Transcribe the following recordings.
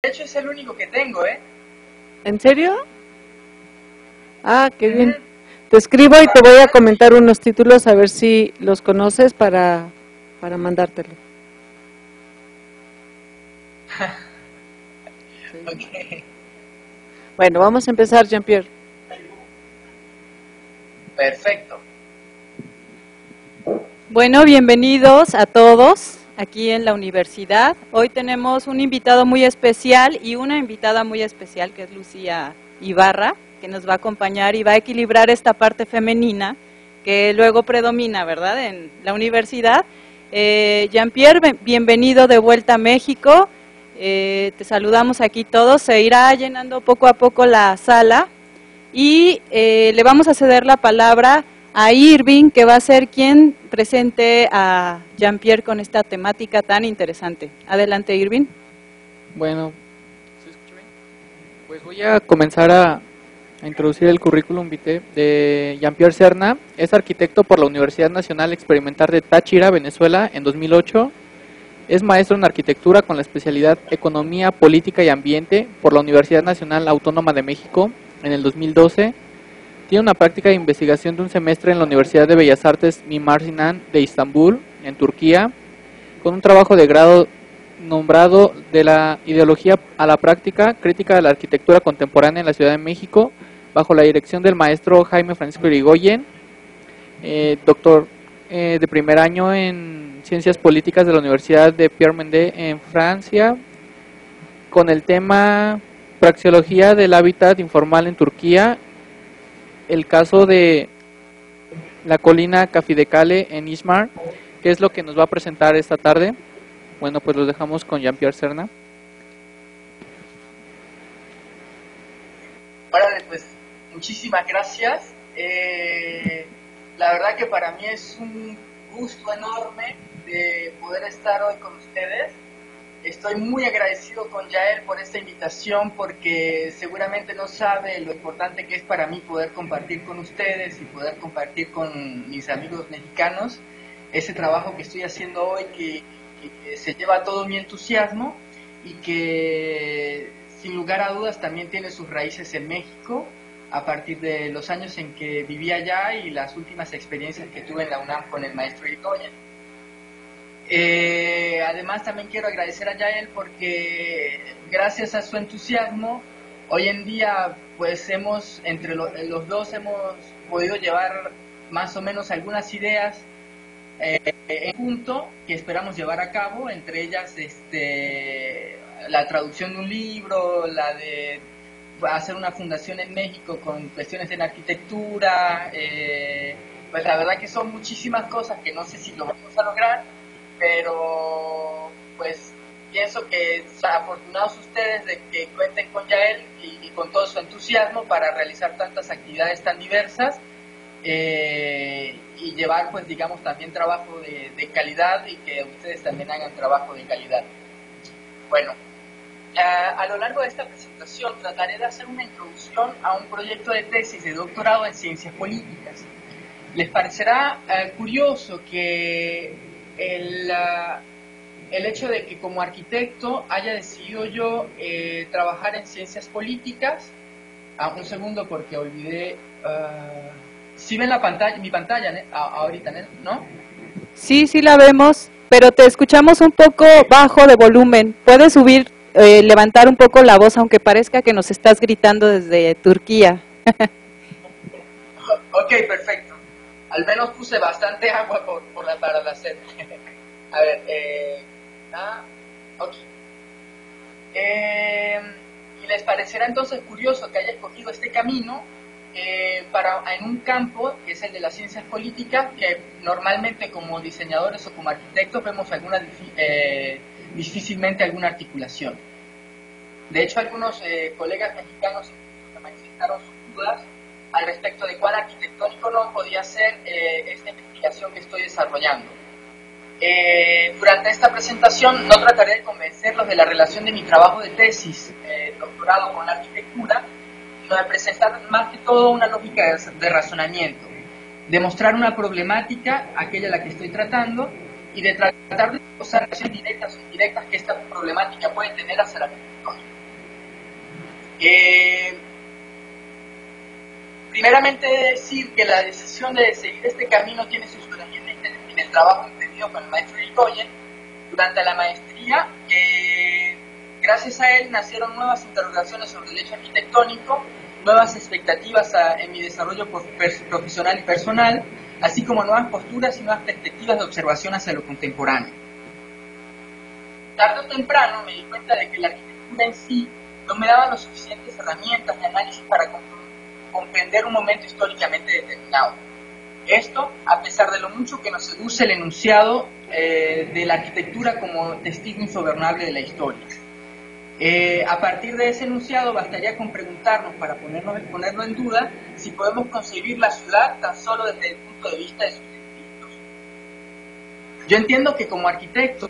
hecho es el único que tengo, ¿eh? ¿En serio? Ah, qué bien. Te escribo y te voy a comentar unos títulos a ver si los conoces para mandártelo. Ok. Bueno, vamos a empezar, Jean-Pierre. Perfecto. Bueno, bienvenidos a todos aquí en la universidad. Hoy tenemos un invitado muy especial y una invitada muy especial que es Lucía Ibarra, que nos va a acompañar y va a equilibrar esta parte femenina que luego predomina, ¿verdad?, en la universidad. Jean-Pierre, bienvenido de vuelta a México. Te saludamos aquí todos. Se irá llenando poco a poco la sala y le vamos a ceder la palabra a Irving, que va a ser quien presente a Jean-Pierre con esta temática tan interesante. Adelante, Irving. Bueno, ¿se escucha bien? Pues voy a comenzar a introducir el currículum vitae de Jean-Pierre Serna. Es arquitecto por la Universidad Nacional Experimental de Táchira, Venezuela, en 2008. Es maestro en arquitectura con la especialidad Economía, Política y Ambiente por la Universidad Nacional Autónoma de México en el 2012. Tiene una práctica de investigación de un semestre en la Universidad de Bellas Artes Mimar Sinan de Estambul, en Turquía, con un trabajo de grado nombrado de la ideología a la práctica, crítica de la arquitectura contemporánea en la Ciudad de México, bajo la dirección del maestro Jaime Francisco Irigoyen, doctor de primer año en Ciencias Políticas de la Universidad de Pierre Mendé en Francia, con el tema Praxeología del hábitat informal en Turquía, el caso de la colina Cafidecale en Izmar, que es lo que nos va a presentar esta tarde. Bueno, pues los dejamos con Jean-Pierre Serna. Órale, pues muchísimas gracias. La verdad que para mí es un gusto enorme de poder estar hoy con ustedes. Estoy muy agradecido con Yael por esta invitación porque seguramente no sabe lo importante que es para mí poder compartir con ustedes y poder compartir con mis amigos mexicanos ese trabajo que estoy haciendo hoy que se lleva todo mi entusiasmo y que sin lugar a dudas también tiene sus raíces en México a partir de los años en que viví allá y las últimas experiencias que tuve en la UNAM con el maestro Irigoyen. Además también quiero agradecer a Yael porque gracias a su entusiasmo hoy en día pues entre los dos hemos podido llevar más o menos algunas ideas en punto que esperamos llevar a cabo, entre ellas la traducción de un libro, la de hacer una fundación en México con cuestiones de la arquitectura, pues la verdad que son muchísimas cosas que no sé si lo vamos a lograr, pero pues pienso que afortunados ustedes de que cuenten con Yael y con todo su entusiasmo para realizar tantas actividades tan diversas y llevar pues digamos también trabajo de calidad y que ustedes también hagan trabajo de calidad. Bueno, a lo largo de esta presentación trataré de hacer una introducción a un proyecto de tesis de doctorado en ciencias políticas. Les parecerá curioso que el hecho de que como arquitecto haya decidido yo trabajar en ciencias políticas. Un segundo porque olvidé. ¿Sí ven la pantalla, mi pantalla ahorita, no? Sí, sí la vemos, pero te escuchamos un poco bajo de volumen. ¿Puedes subir, levantar un poco la voz, aunque parezca que nos estás gritando desde Turquía? Ok, perfecto. Al menos puse bastante agua para la sed. A ver, ok. Y les parecerá entonces curioso que haya escogido este camino en un campo que es el de las ciencias políticas, que normalmente como diseñadores o como arquitectos vemos difícilmente alguna articulación. De hecho, algunos colegas mexicanos me manifestaron sus dudas al respecto de cuál arquitectónico no podía ser esta investigación que estoy desarrollando. Durante esta presentación no trataré de convencerlos de la relación de mi trabajo de tesis, doctorado con la arquitectura, sino de presentar más que todo una lógica de razonamiento, de mostrar una problemática, aquella a la que estoy tratando, y de tratar de usar relaciones directas o indirectas que esta problemática puede tener hacia la arquitectónica. Primeramente decir que la decisión de seguir este camino tiene sus orígenes en el trabajo emprendido con el maestro Irigoyen durante la maestría. Gracias a él nacieron nuevas interrogaciones sobre el hecho arquitectónico, nuevas expectativas en mi desarrollo profesional y personal, así como nuevas posturas y nuevas perspectivas de observación hacia lo contemporáneo. Tarde o temprano me di cuenta de que la arquitectura en sí no me daba las suficientes herramientas de análisis para comprender un momento históricamente determinado. Esto, a pesar de lo mucho que nos seduce el enunciado de la arquitectura como testigo insobornable de la historia. A partir de ese enunciado bastaría con preguntarnos, para ponerlo en duda, si podemos concebir la ciudad tan solo desde el punto de vista de sus espíritus. Yo entiendo que como arquitectos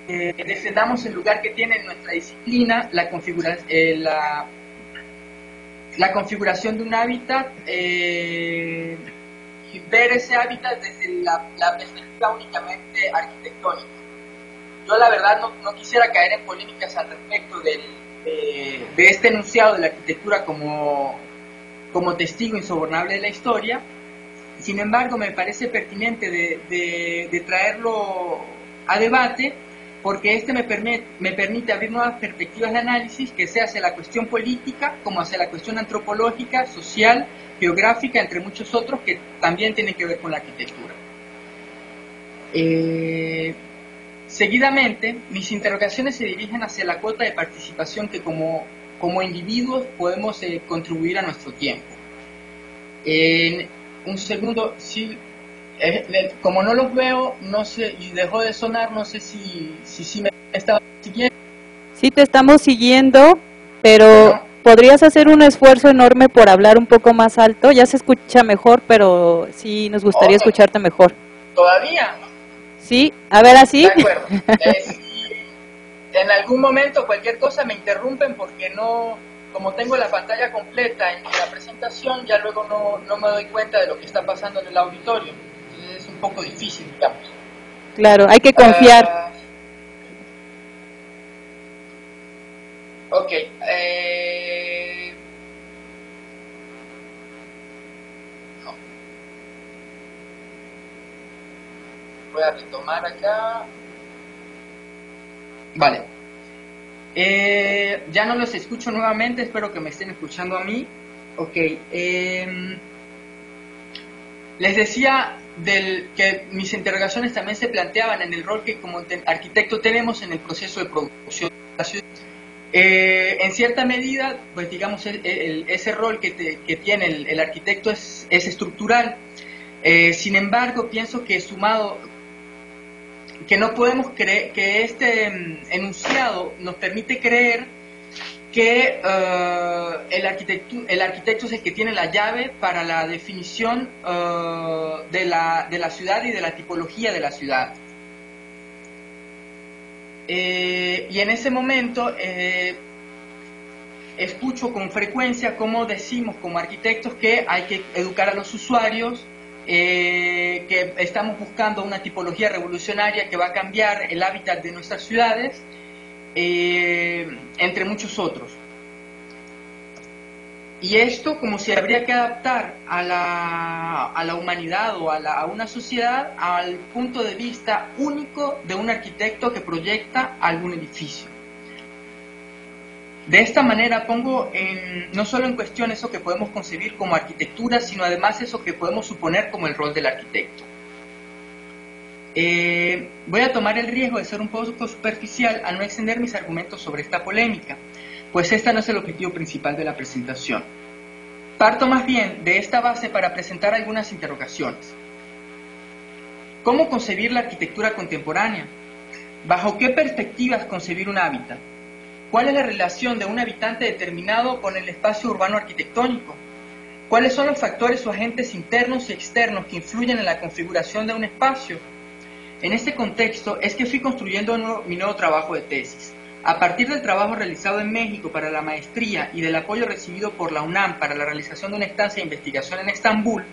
defendamos el lugar que tiene en nuestra disciplina la configuración de un hábitat y ver ese hábitat desde la perspectiva únicamente arquitectónica. Yo la verdad no quisiera caer en polémicas al respecto de este enunciado de la arquitectura como testigo insobornable de la historia. Sin embargo, me parece pertinente de traerlo a debate, porque este me permite abrir nuevas perspectivas de análisis, que sea hacia la cuestión política como hacia la cuestión antropológica, social, geográfica, entre muchos otros que también tienen que ver con la arquitectura. Seguidamente, mis interrogaciones se dirigen hacia la cuota de participación que como individuos podemos contribuir a nuestro tiempo. Un segundo, sí, como no los veo, no sé, y dejó de sonar, no sé si me estaba siguiendo. Sí, te estamos siguiendo, pero Bueno, podrías hacer un esfuerzo enorme por hablar un poco más alto. Ya se escucha mejor, pero sí nos gustaría escucharte mejor. ¿Todavía? Sí, a ver, así. De acuerdo. Si en algún momento cualquier cosa me interrumpen, porque como tengo la pantalla completa en la presentación, ya luego no me doy cuenta de lo que está pasando en el auditorio. Entonces es un poco difícil, digamos. Claro, hay que confiar. Ok. No. Voy a retomar acá. Vale. Ya no los escucho nuevamente, espero que me estén escuchando a mí. Ok. Les decía que mis interrogaciones también se planteaban en el rol que como arquitecto tenemos en el proceso de producción de la ciudad. En cierta medida, pues digamos, ese rol que tiene el arquitecto es estructural. Sin embargo, pienso que que no podemos creer que este enunciado nos permite creer que el arquitecto es el que tiene la llave para la definición de la ciudad y de la tipología de la ciudad. Y en ese momento escucho con frecuencia cómo decimos como arquitectos que hay que educar a los usuarios, que estamos buscando una tipología revolucionaria que va a cambiar el hábitat de nuestras ciudades, entre muchos otros. Y esto como si habría que adaptar a la humanidad o a una sociedad al punto de vista único de un arquitecto que proyecta algún edificio. De esta manera pongo no solo en cuestión eso que podemos concebir como arquitectura, sino además eso que podemos suponer como el rol del arquitecto. Voy a tomar el riesgo de ser un poco superficial al no extender mis argumentos sobre esta polémica, pues este no es el objetivo principal de la presentación. Parto más bien de esta base para presentar algunas interrogaciones. ¿Cómo concebir la arquitectura contemporánea? ¿Bajo qué perspectivas concebir un hábitat? ¿Cuál es la relación de un habitante determinado con el espacio urbano arquitectónico? ¿Cuáles son los factores o agentes internos y externos que influyen en la configuración de un espacio? En este contexto es que fui construyendo mi nuevo trabajo de tesis. A partir del trabajo realizado en México para la maestría y del apoyo recibido por la UNAM para la realización de una estancia de investigación en Estambul,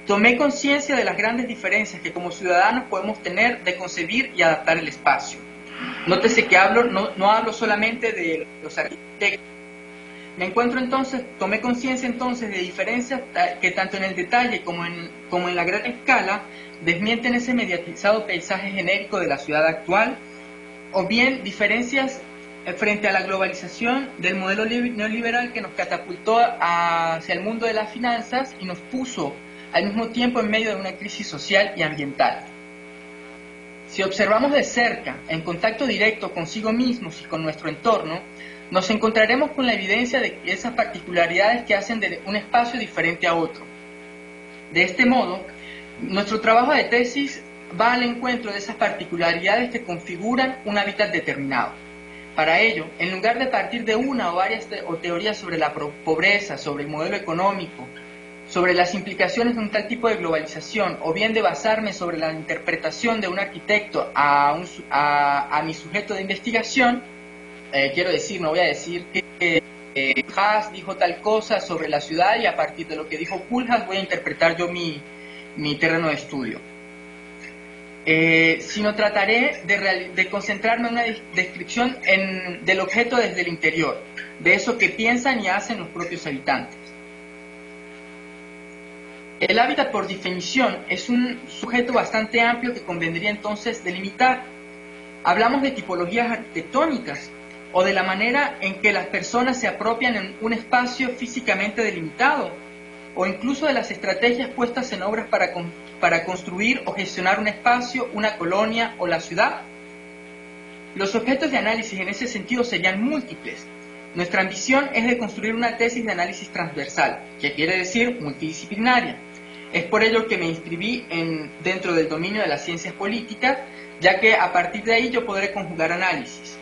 tomé conciencia de las grandes diferencias que como ciudadanos podemos tener de concebir y adaptar el espacio. Nótese que no hablo solamente de los arquitectos, Me encuentro entonces, tomé conciencia entonces de diferencias que tanto en el detalle como en la gran escala desmienten ese mediatizado paisaje genérico de la ciudad actual, o bien diferencias frente a la globalización del modelo neoliberal que nos catapultó hacia el mundo de las finanzas y nos puso al mismo tiempo en medio de una crisis social y ambiental. Si observamos de cerca, en contacto directo consigo mismos y con nuestro entorno, nos encontraremos con la evidencia de esas particularidades que hacen de un espacio diferente a otro. De este modo, nuestro trabajo de tesis va al encuentro de esas particularidades que configuran un hábitat determinado. Para ello, en lugar de partir de una o varias teorías sobre la pobreza, sobre el modelo económico, sobre las implicaciones de un tal tipo de globalización, o bien de basarme sobre la interpretación de un arquitecto a mi sujeto de investigación, quiero decir, no voy a decir que Haas dijo tal cosa sobre la ciudad y a partir de lo que dijo Koolhaas voy a interpretar yo mi terreno de estudio. Sino trataré de concentrarme en una descripción del objeto desde el interior, de eso que piensan y hacen los propios habitantes. El hábitat, por definición, es un sujeto bastante amplio que convendría entonces delimitar. Hablamos de tipologías arquitectónicas o de la manera en que las personas se apropian en un espacio físicamente delimitado, o incluso de las estrategias puestas en obras para construir o gestionar un espacio, una colonia o la ciudad. Los objetos de análisis en ese sentido serían múltiples. Nuestra ambición es de construir una tesis de análisis transversal, que quiere decir multidisciplinaria. Es por ello que me inscribí dentro del dominio de las ciencias políticas, ya que a partir de ahí yo podré conjugar análisis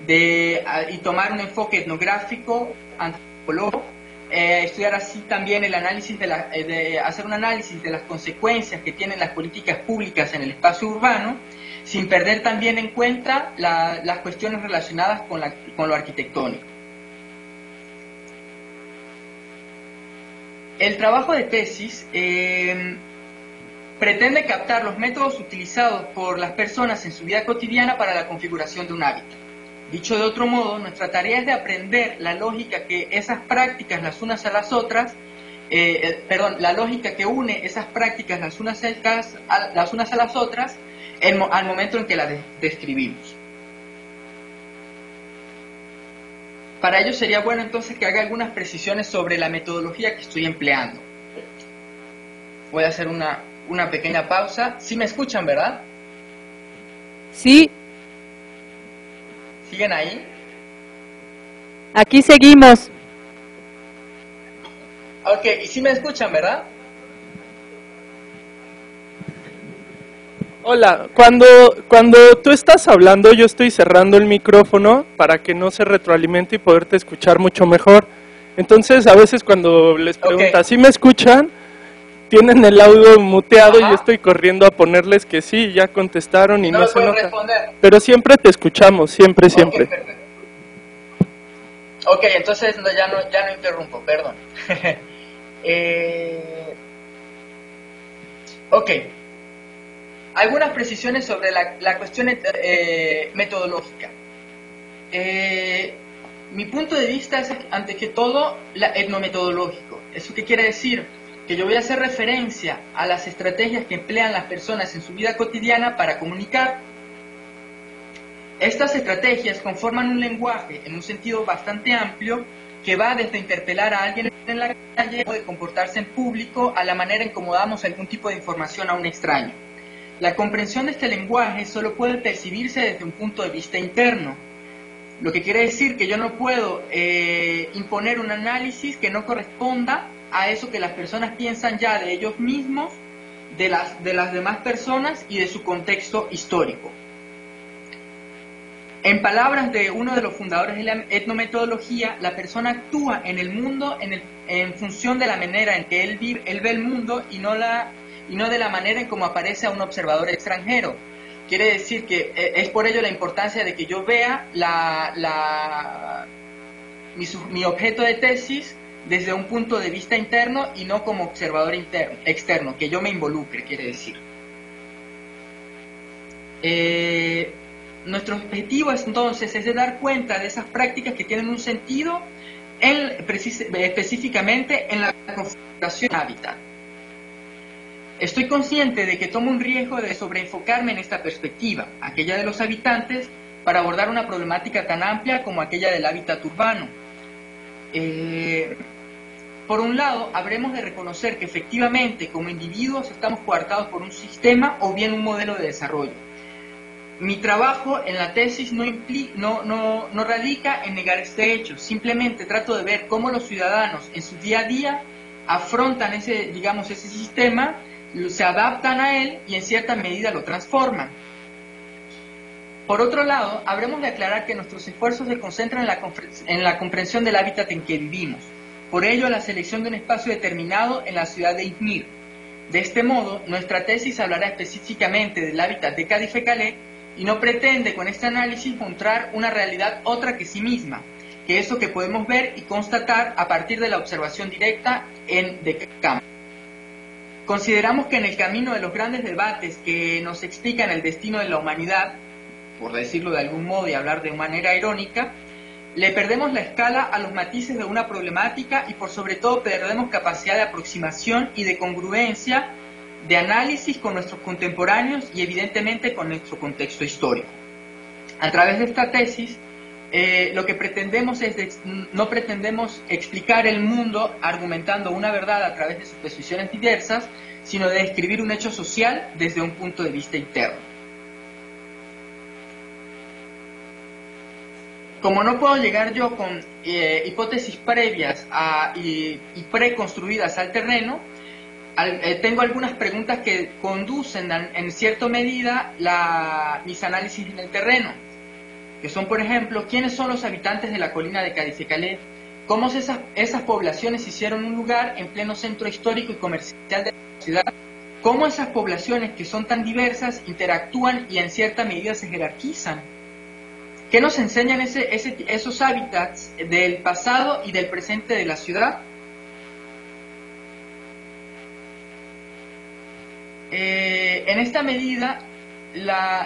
y tomar un enfoque etnográfico, antropológico, estudiar así también el análisis hacer un análisis de las consecuencias que tienen las políticas públicas en el espacio urbano, sin perder también en cuenta las cuestiones relacionadas con lo arquitectónico. El trabajo de tesis pretende captar los métodos utilizados por las personas en su vida cotidiana para la configuración de un hábitat. Dicho de otro modo, nuestra tarea es de aprender la lógica que esas prácticas las unas a las otras, la lógica que une esas prácticas las unas a las otras al momento en que las describimos. Para ello sería bueno entonces que haga algunas precisiones sobre la metodología que estoy empleando. Voy a hacer una pequeña pausa. ¿Sí me escuchan, verdad? Sí. ¿Siguen ahí? Aquí seguimos. Ok, y sí me escuchan, ¿verdad? Hola, cuando tú estás hablando yo estoy cerrando el micrófono para que no se retroalimente y poderte escuchar mucho mejor. Entonces a veces cuando les preguntas, ¿sí me escuchan? Tienen el audio muteado. Ajá. Y yo estoy corriendo a ponerles que sí, ya contestaron y no se nota. Responder. Pero siempre te escuchamos, siempre. Perfecto. Ok, entonces ya no interrumpo, perdón. Ok. Algunas precisiones sobre la cuestión metodológica. Mi punto de vista es, ante que todo, etnometodológico. ¿Eso qué quiere decir? Que yo voy a hacer referencia a las estrategias que emplean las personas en su vida cotidiana para comunicar. Estas estrategias conforman un lenguaje en un sentido bastante amplio que va desde interpelar a alguien en la calle o de comportarse en público a la manera en cómo damos algún tipo de información a un extraño. La comprensión de este lenguaje solo puede percibirse desde un punto de vista interno, lo que quiere decir que yo no puedo imponer un análisis que no corresponda a eso que las personas piensan ya de ellos mismos, de las demás personas y de su contexto histórico. En palabras de uno de los fundadores de la etnometodología, la persona actúa en el mundo en función de la manera en que él ve el mundo y no de la manera en cómo aparece a un observador extranjero. Quiere decir que es por ello la importancia de que yo vea mi objeto de tesis desde un punto de vista interno y no como observador externo, que yo me involucre, quiere decir. Nuestro objetivo entonces es de dar cuenta de esas prácticas que tienen un sentido específicamente en la configuración del hábitat. Estoy consciente de que tomo un riesgo de sobreenfocarme en esta perspectiva, aquella de los habitantes, para abordar una problemática tan amplia como aquella del hábitat urbano. Por un lado, habremos de reconocer que efectivamente como individuos estamos coartados por un sistema o bien un modelo de desarrollo. Mi trabajo en la tesis no radica en negar este hecho, simplemente trato de ver cómo los ciudadanos en su día a día afrontan ese sistema, se adaptan a él y en cierta medida lo transforman. Por otro lado, habremos de aclarar que nuestros esfuerzos se concentran en la comprensión del hábitat en que vivimos. Por ello, la selección de un espacio determinado en la ciudad de Izmir. De este modo, nuestra tesis hablará específicamente del hábitat de Kadife-Kalé y no pretende con este análisis mostrar una realidad otra que sí misma, que es lo que podemos ver y constatar a partir de la observación directa de campo. Consideramos que en el camino de los grandes debates que nos explican el destino de la humanidad, por decirlo de algún modo y hablar de manera irónica, le perdemos la escala a los matices de una problemática y por sobre todo perdemos capacidad de aproximación y de congruencia, de análisis con nuestros contemporáneos y evidentemente con nuestro contexto histórico. A través de esta tesis, lo que pretendemos no pretendemos explicar el mundo argumentando una verdad a través de suposiciones diversas, sino de describir un hecho social desde un punto de vista interno. Como no puedo llegar yo con hipótesis previas y preconstruidas al terreno, tengo algunas preguntas que conducen en cierta medida mis análisis en el terreno, que son, por ejemplo, ¿quiénes son los habitantes de la colina de Kadife-Kalé? ¿Cómo esas poblaciones hicieron un lugar en pleno centro histórico y comercial de la ciudad? ¿Cómo esas poblaciones que son tan diversas interactúan y en cierta medida se jerarquizan? ¿Qué nos enseñan esos hábitats del pasado y del presente de la ciudad? En esta medida,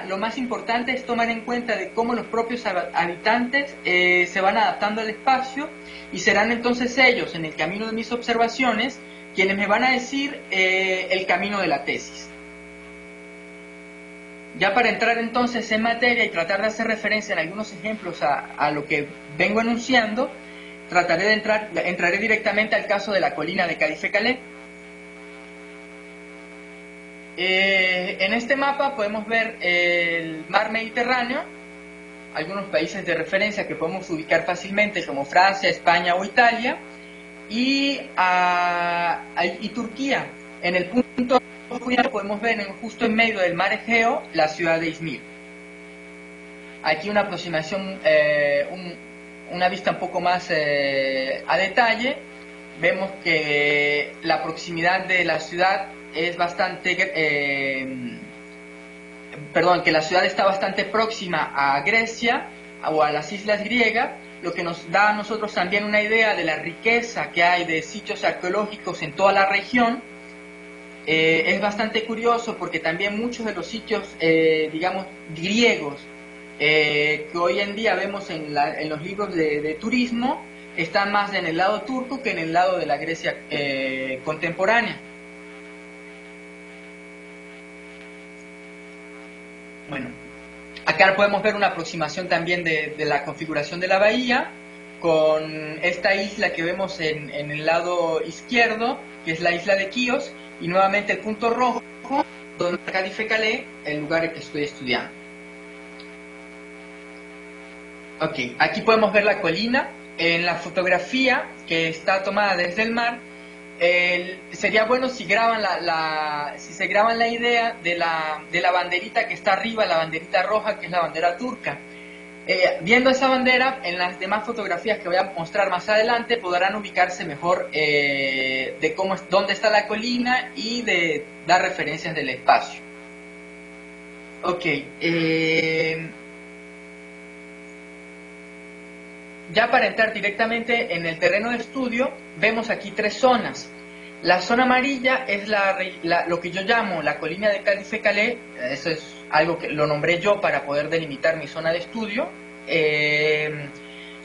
lo más importante es tomar en cuenta de cómo los propios habitantes se van adaptando al espacio y serán entonces ellos, en el camino de mis observaciones, quienes me van a decir el camino de la tesis. Ya para entrar entonces en materia y tratar de hacer referencia en algunos ejemplos a lo que vengo enunciando, entraré directamente al caso de la colina de Kadife-Kalé. En este mapa podemos ver el mar Mediterráneo, algunos países de referencia que podemos ubicar fácilmente como Francia, España o Italia, y Turquía. En el punto podemos ver justo en medio del mar Egeo la ciudad de Izmir. Aquí una aproximación, una vista un poco más a detalle. Vemos que la proximidad de la ciudad es bastante, que la ciudad está bastante próxima a Grecia o a las islas griegas, lo que nos da a nosotros también una idea de la riqueza que hay de sitios arqueológicos en toda la región. Es bastante curioso porque también muchos de los sitios, griegos, que hoy en día vemos en los libros de turismo, están más en el lado turco que en el lado de la Grecia contemporánea. Bueno, acá podemos ver una aproximación también de la configuración de la bahía, con esta isla que vemos en el lado izquierdo, que es la isla de Quíos, y nuevamente el punto rojo, donde está Kadife-Kalé, el lugar en que estoy estudiando. Ok, aquí podemos ver la colina. En la fotografía que está tomada desde el mar, sería bueno si graban si se graban la idea de la banderita que está arriba, la banderita roja, que es la bandera turca. Viendo esa bandera, en las demás fotografías que voy a mostrar más adelante podrán ubicarse mejor de dónde está la colina y de dar referencias del espacio. Ok, ya para entrar directamente en el terreno de estudio, vemos aquí tres zonas. La zona amarilla es lo que yo llamo la colina de Kadife-Kalé. Eso es algo que lo nombré yo para poder delimitar mi zona de estudio.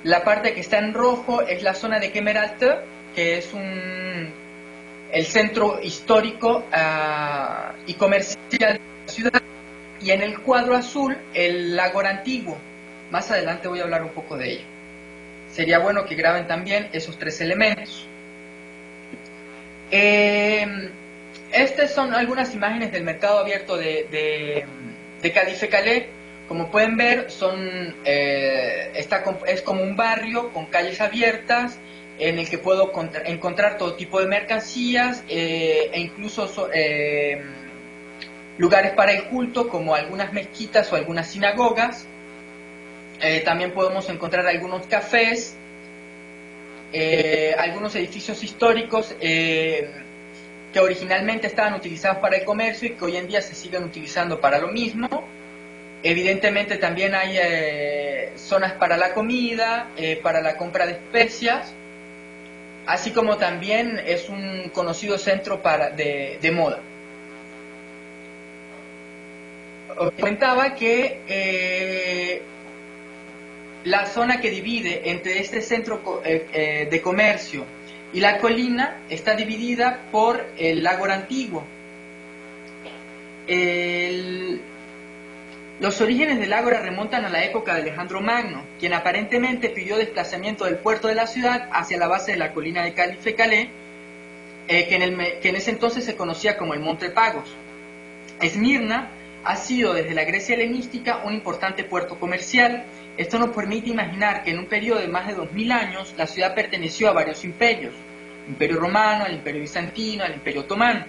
La parte que está en rojo es la zona de Kemeraltı, que es el centro histórico y comercial de la ciudad, y en el cuadro azul el Ágora Antiguo. Más adelante voy a hablar un poco de ello. Sería bueno que graben también esos tres elementos. Estas son algunas imágenes del mercado abierto de Kadife-Kale. Como pueden ver, es como un barrio con calles abiertas en el que puedo encontrar todo tipo de mercancías e incluso lugares para el culto, como algunas mezquitas o algunas sinagogas. También podemos encontrar algunos cafés, algunos edificios históricos que originalmente estaban utilizados para el comercio y que hoy en día se siguen utilizando para lo mismo. Evidentemente también hay zonas para la comida, para la compra de especias, así como también es un conocido centro de moda. Os comentaba que la zona que divide entre este centro de comercio y la colina está dividida por el Ágora Antiguo. Los orígenes del Ágora remontan a la época de Alejandro Magno, quien aparentemente pidió desplazamiento del puerto de la ciudad hacia la base de la colina de Kadife-Kale, que en ese entonces se conocía como el Monte Pagos. Esmirna ha sido desde la Grecia helenística un importante puerto comercial. Esto nos permite imaginar que en un periodo de más de 2000 años la ciudad perteneció a varios imperios: Imperio Romano, al Imperio Bizantino, al Imperio Otomano.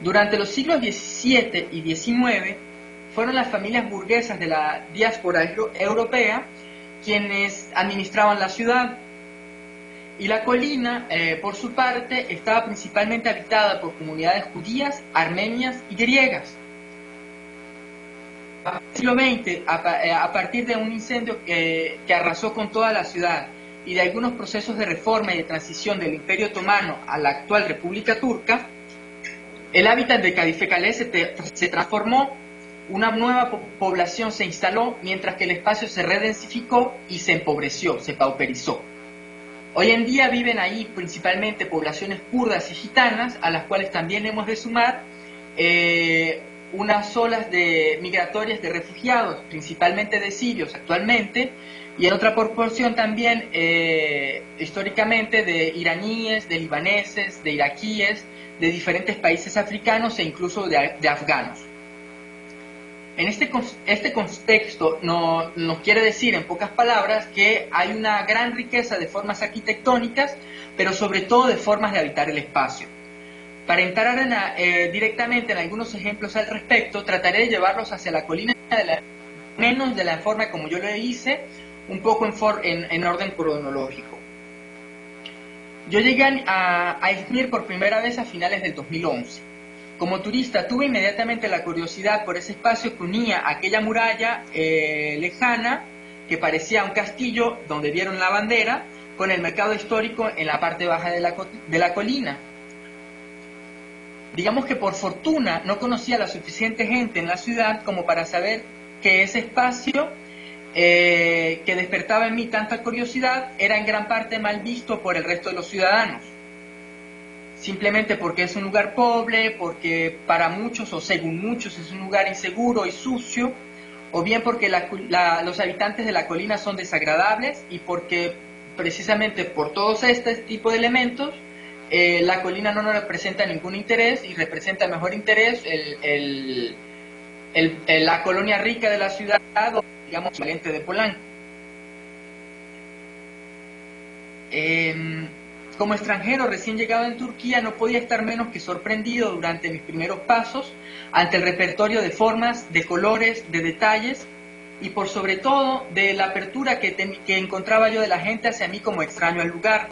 Durante los siglos XVII y XIX fueron las familias burguesas de la diáspora europea quienes administraban la ciudad, y la colina, por su parte, estaba principalmente habitada por comunidades judías, armenias y griegas. En el siglo XX, a partir de un incendio que arrasó con toda la ciudad y de algunos procesos de reforma y de transición del Imperio Otomano a la actual República Turca, el hábitat de Kadife-Kale se transformó, una nueva población se instaló, mientras que el espacio se redensificó y se empobreció, se pauperizó. Hoy en día viven ahí principalmente poblaciones kurdas y gitanas, a las cuales también hemos de sumar unas olas migratorias de refugiados, principalmente de sirios actualmente, y en otra proporción también históricamente de iraníes, de libaneses, de iraquíes, de diferentes países africanos e incluso de afganos. En este contexto nos quiere decir, en pocas palabras, que hay una gran riqueza de formas arquitectónicas, pero sobre todo de formas de habitar el espacio. Para entrar directamente en algunos ejemplos al respecto, trataré de llevarlos hacia la colina, menos de la forma como yo lo hice, un poco en orden cronológico. Yo llegué a Izmir por primera vez a finales del 2011. Como turista tuve inmediatamente la curiosidad por ese espacio que unía aquella muralla lejana, que parecía un castillo donde vieron la bandera, con el mercado histórico en la parte baja de la colina. Digamos que por fortuna no conocía la suficiente gente en la ciudad como para saber que ese espacio que despertaba en mí tanta curiosidad era en gran parte mal visto por el resto de los ciudadanos. Simplemente porque es un lugar pobre, porque para muchos o según muchos es un lugar inseguro y sucio, o bien porque los habitantes de la colina son desagradables y porque precisamente por todos este tipo de elementos la colina no nos representa ningún interés y representa mejor interés la colonia rica de la ciudad, o digamos Valiente de Polanco. Como extranjero recién llegado en Turquía, no podía estar menos que sorprendido durante mis primeros pasos ante el repertorio de formas, de colores, de detalles y por sobre todo de la apertura que encontraba yo de la gente hacia mí como extraño al lugar.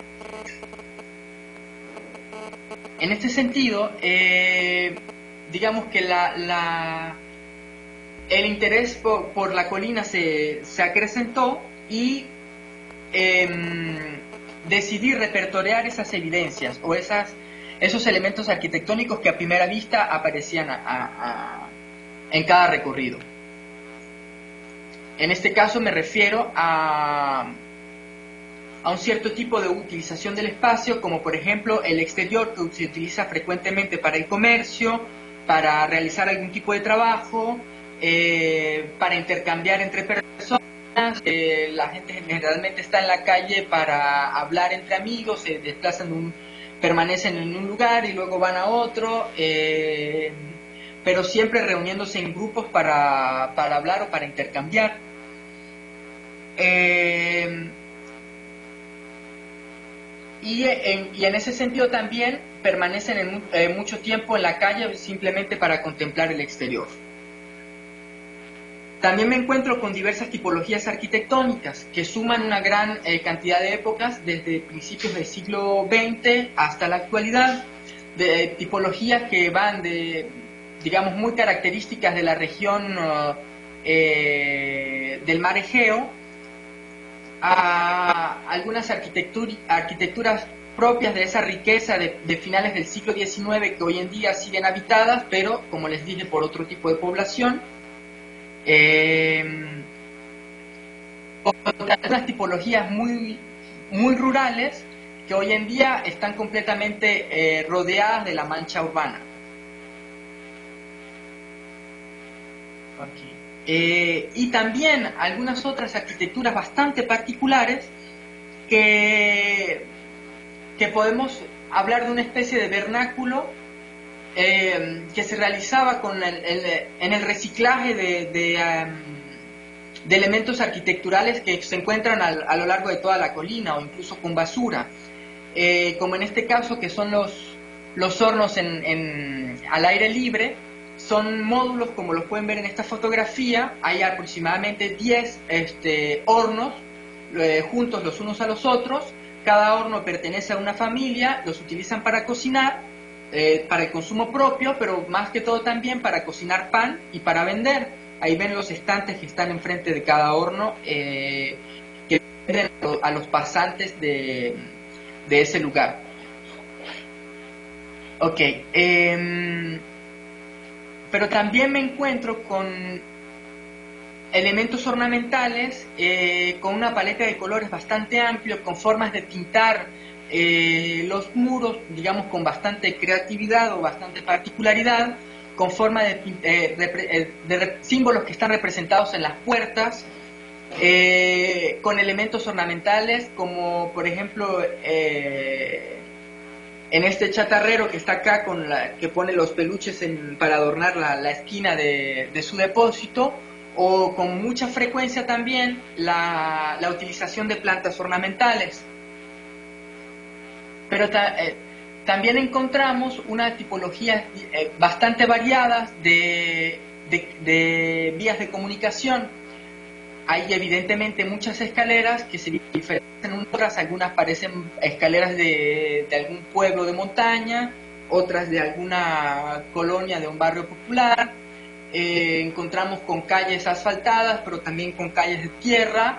En este sentido, digamos que el interés por la colina se acrecentó y decidí repertorear esas evidencias o esos elementos arquitectónicos que a primera vista aparecían en cada recorrido. En este caso me refiero a a un cierto tipo de utilización del espacio, como por ejemplo el exterior, que se utiliza frecuentemente para el comercio, para realizar algún tipo de trabajo, para intercambiar entre personas. La gente generalmente está en la calle para hablar entre amigos, se desplazan permanecen en un lugar y luego van a otro, pero siempre reuniéndose en grupos para hablar o para intercambiar. Y en ese sentido también permanecen mucho tiempo en la calle simplemente para contemplar el exterior. También me encuentro con diversas tipologías arquitectónicas que suman una gran cantidad de épocas, desde principios del siglo XX hasta la actualidad, de tipologías que van de, digamos, muy características de la región del mar Egeo, a algunas arquitecturas propias de esa riqueza de finales del siglo XIX que hoy en día siguen habitadas, pero, como les dije, por otro tipo de población. Otras tipologías muy rurales que hoy en día están completamente rodeadas de la mancha urbana. Y también algunas otras arquitecturas bastante particulares que podemos hablar de una especie de vernáculo que se realizaba en el reciclaje de elementos arquitecturales que se encuentran a lo largo de toda la colina, o incluso con basura, como en este caso, que son los hornos al aire libre. Son módulos, como los pueden ver en esta fotografía. Hay aproximadamente 10 hornos juntos los unos a los otros. Cada horno pertenece a una familia, los utilizan para cocinar, para el consumo propio, pero más que todo también para cocinar pan y para vender. Ahí ven los estantes que están enfrente de cada horno, que venden a los pasantes de ese lugar. Ok, pero también me encuentro con elementos ornamentales, con una paleta de colores bastante amplia, con formas de pintar los muros, digamos, con bastante creatividad o bastante particularidad, con forma de símbolos que están representados en las puertas, con elementos ornamentales como, por ejemplo, en este chatarrero que está acá, que pone los peluches para adornar la esquina de su depósito, o con mucha frecuencia también la utilización de plantas ornamentales. Pero también encontramos una tipología bastante variada de vías de comunicación. Hay evidentemente muchas escaleras que se diferencian otras, algunas parecen escaleras de algún pueblo de montaña, otras de alguna colonia de un barrio popular. Encontramos con calles asfaltadas, pero también con calles de tierra.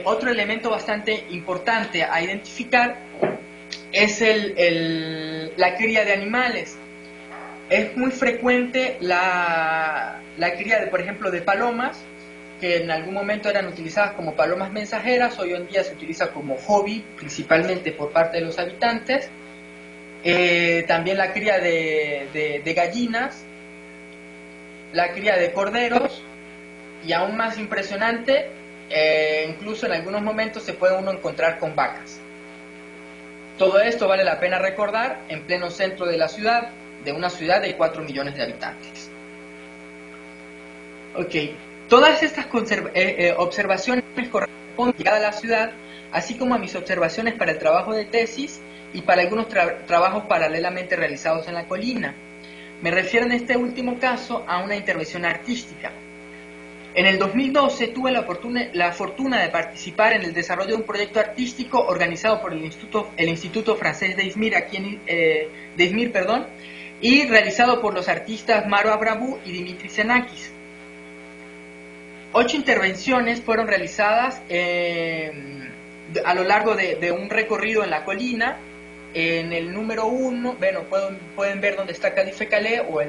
Otro elemento bastante importante a identificar es la cría de animales. Es muy frecuente la cría, por ejemplo, de palomas, que en algún momento eran utilizadas como palomas mensajeras. Hoy en día se utiliza como hobby, principalmente por parte de los habitantes. También la cría de gallinas, la cría de corderos, y aún más impresionante, incluso en algunos momentos se puede uno encontrar con vacas. Todo esto vale la pena recordar en pleno centro de la ciudad, de una ciudad de 4 millones de habitantes. Ok, todas estas observaciones corresponden a la ciudad, así como a mis observaciones para el trabajo de tesis y para algunos trabajos paralelamente realizados en la colina. Me refiero en este último caso a una intervención artística. En el 2012 tuve la fortuna de participar en el desarrollo de un proyecto artístico organizado por el Instituto Francés de Izmir, y realizado por los artistas Maro Abrabú y Dimitri Xenakis. 8 intervenciones fueron realizadas a lo largo de un recorrido en la colina. En el número 1, bueno, pueden ver dónde está Calife Calais o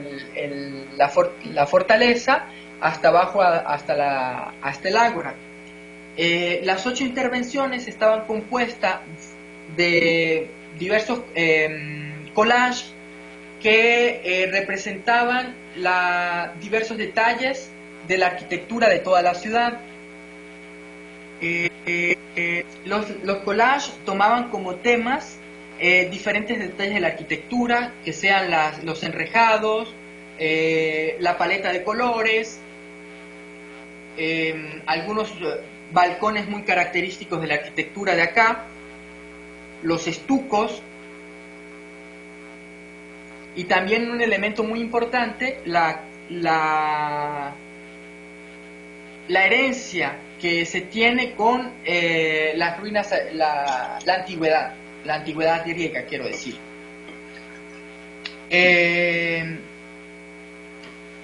la fortaleza, hasta abajo hasta el ágora. Las 8 intervenciones estaban compuestas de diversos collages que representaban diversos detalles de la arquitectura de toda la ciudad. Los collages tomaban como temas diferentes detalles de la arquitectura, que sean los enrejados, la paleta de colores, algunos balcones muy característicos de la arquitectura de acá, los estucos, y también un elemento muy importante, la herencia que se tiene con las ruinas, la antigüedad griega, quiero decir.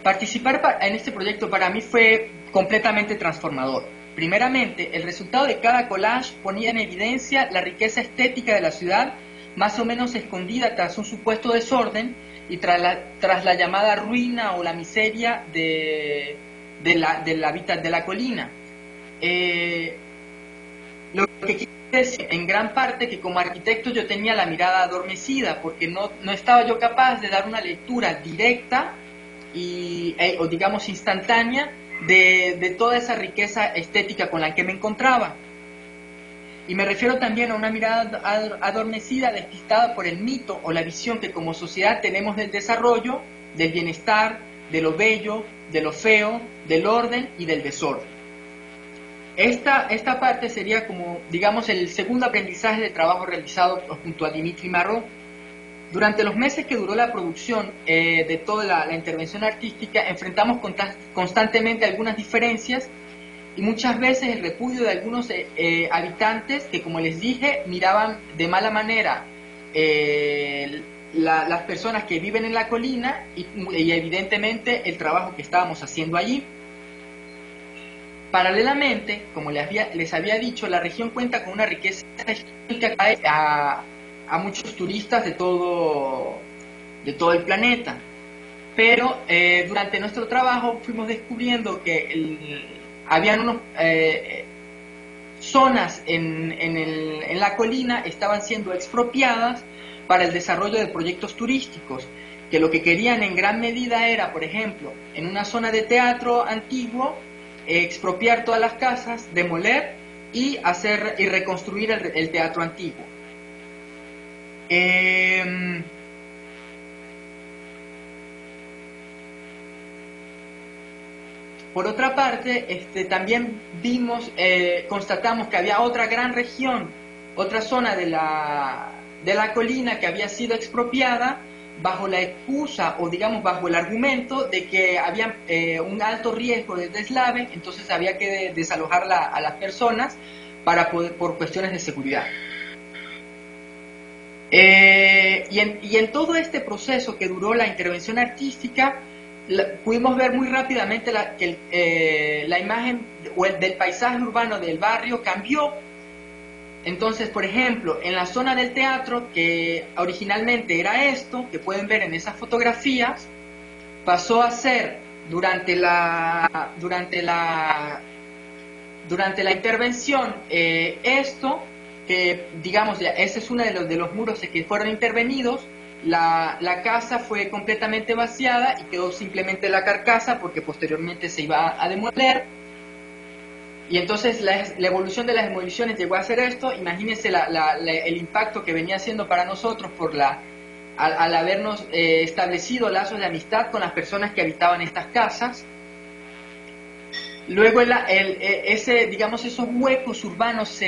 Participar en este proyecto para mí fue completamente transformador. Primeramente, el resultado de cada collage ponía en evidencia la riqueza estética de la ciudad, más o menos escondida tras un supuesto desorden y tras la llamada ruina o la miseria del hábitat de la colina. Lo que quiere decir en gran parte que como arquitecto yo tenía la mirada adormecida, porque no estaba yo capaz de dar una lectura directa o digamos instantánea de toda esa riqueza estética con la que me encontraba. Y me refiero también a una mirada adormecida, despistada por el mito o la visión que como sociedad tenemos del desarrollo, del bienestar, de lo bello, de lo feo, del orden y del desorden. Esta parte sería como, digamos, el segundo aprendizaje de trabajo realizado junto a Dimitri Marot. Durante los meses que duró la producción de toda la intervención artística, enfrentamos constantemente algunas diferencias y muchas veces el repudio de algunos habitantes que, como les dije, miraban de mala manera las personas que viven en la colina y evidentemente el trabajo que estábamos haciendo allí. Paralelamente, como les había dicho, la región cuenta con una riqueza histórica que atrae a muchos turistas de todo el planeta. Pero durante nuestro trabajo fuimos descubriendo que habían unas zonas en la colina estaban siendo expropiadas para el desarrollo de proyectos turísticos, que lo que querían en gran medida era, por ejemplo, en una zona de teatro antiguo, expropiar todas las casas, demoler y reconstruir el teatro antiguo. Por otra parte, también constatamos que había otra gran región, otra zona de la colina que había sido expropiada bajo la excusa o digamos bajo el argumento de que había un alto riesgo de deslave, entonces había que desalojar a las personas por cuestiones de seguridad. Y en todo este proceso que duró la intervención artística, pudimos ver muy rápidamente que la imagen del paisaje urbano del barrio cambió. Entonces, por ejemplo, en la zona del teatro, que originalmente era esto, que pueden ver en esas fotografías, pasó a ser durante la intervención esto, que digamos, ese es uno de los muros que fueron intervenidos. La casa fue completamente vaciada y quedó simplemente la carcasa porque posteriormente se iba a demoler. Y entonces la evolución de las demoliciones llegó a ser esto. Imagínense el impacto que venía siendo para nosotros al habernos establecido lazos de amistad con las personas que habitaban estas casas. Luego esos huecos urbanos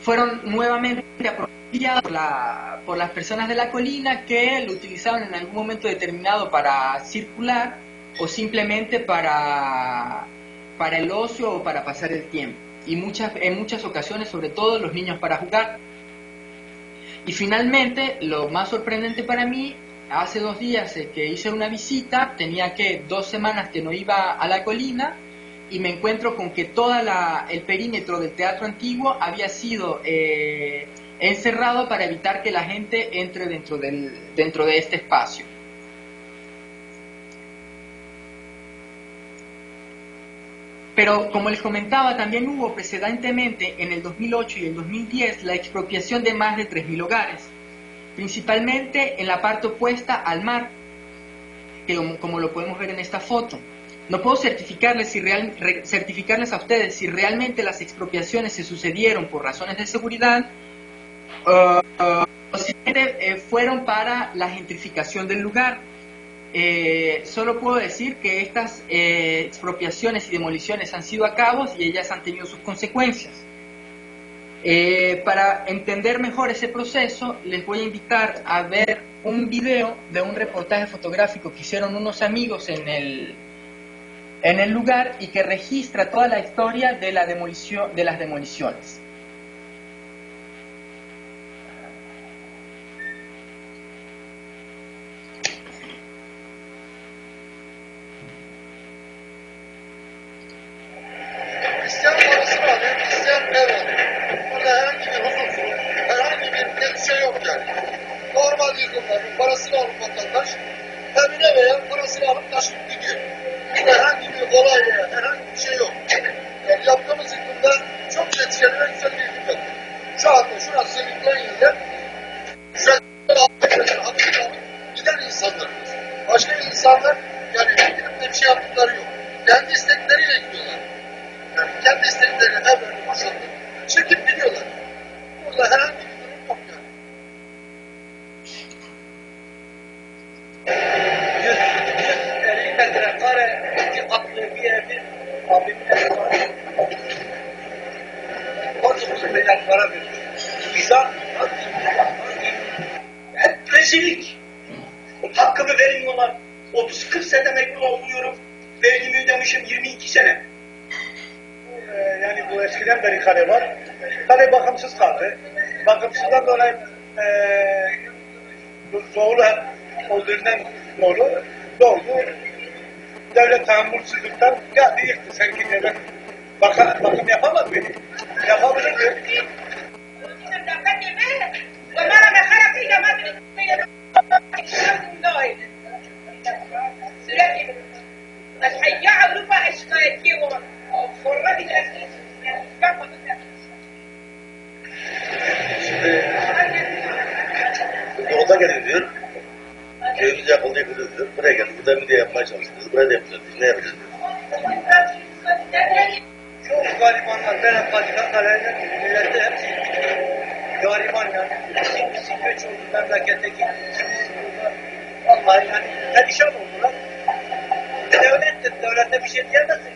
fueron nuevamente apropiados por las personas de la colina, que lo utilizaban en algún momento determinado para circular o simplemente para el ocio o para pasar el tiempo, y en muchas ocasiones, sobre todo, los niños para jugar. Y finalmente, lo más sorprendente para mí, hace 2 días que hice una visita, tenía 2 semanas que no iba a la colina, y me encuentro con que todo el perímetro del teatro antiguo había sido encerrado para evitar que la gente entre dentro de este espacio. Pero como les comentaba, también hubo precedentemente en el 2008 y el 2010 la expropiación de más de 3.000 hogares, principalmente en la parte opuesta al mar, que como lo podemos ver en esta foto. No puedo certificarles a ustedes si realmente las expropiaciones se sucedieron por razones de seguridad o si fueron para la gentrificación del lugar. Solo puedo decir que estas expropiaciones y demoliciones han sido a cabo y ellas han tenido sus consecuencias. Para entender mejor ese proceso, les voy a invitar a ver un video de un reportaje fotográfico que hicieron unos amigos en el lugar y que registra toda la historia de las demoliciones. İsteyen parasını alıyor, isteyen ev alıyor. Burada herhangi bir huzursuzluk, herhangi bir şey yok yani. Normal yıkımların parasını alıp vatandaş evine veya parasını alıp taşıp gidiyor. Herhangi bir olay veya herhangi bir şey yok. Yani yaptığımız yıkımda çok neticeli ve güzel bir yıkım yaptık. Şu anda şurası yıkılan yerler şöyle alıp giden insanlarımız. Başka insanlar yani gidip de bir şey yaptıkları yok. Kendi istekleriyle gidiyorlar. Yani kendi isteklerini evlerini boşaltıp çekip gidiyorlar. Burada herhangi bir durum yok yani. 150 metrekare attığı bir evi abimin evi var. 19 milyar para veriyor. Bize hep rezillik. Hakkımı vermiyorlar. 30-40 sene emekli oluyorum. Vergimi ödemişim 22 sene. Yani bu eskiden beri kale var. Kale bakımsız kaldı. Bakımsızdan dolayı doğulu olduğundan doğru doğdu. Devlet tahammülsüzlükten geldi yıktı. Sanki devlet bakım yapamaz mıydı? Yapabilirdi. Şimdi yolda geliniyor. Köyümüz yapıldı yıkılıyor. Buraya geldik. Burada bir de yapmaya çalışıyoruz. Buraya da yapacağız. Biz ne yapacağız? Çok garibanlar, berekatçılar, kaleler, millette hepsi gariban yani. Kimisi göç oldu memleketteki, kimisi burada. Vallahi yani perişan oldular. Devlette bir şey diyemezsin.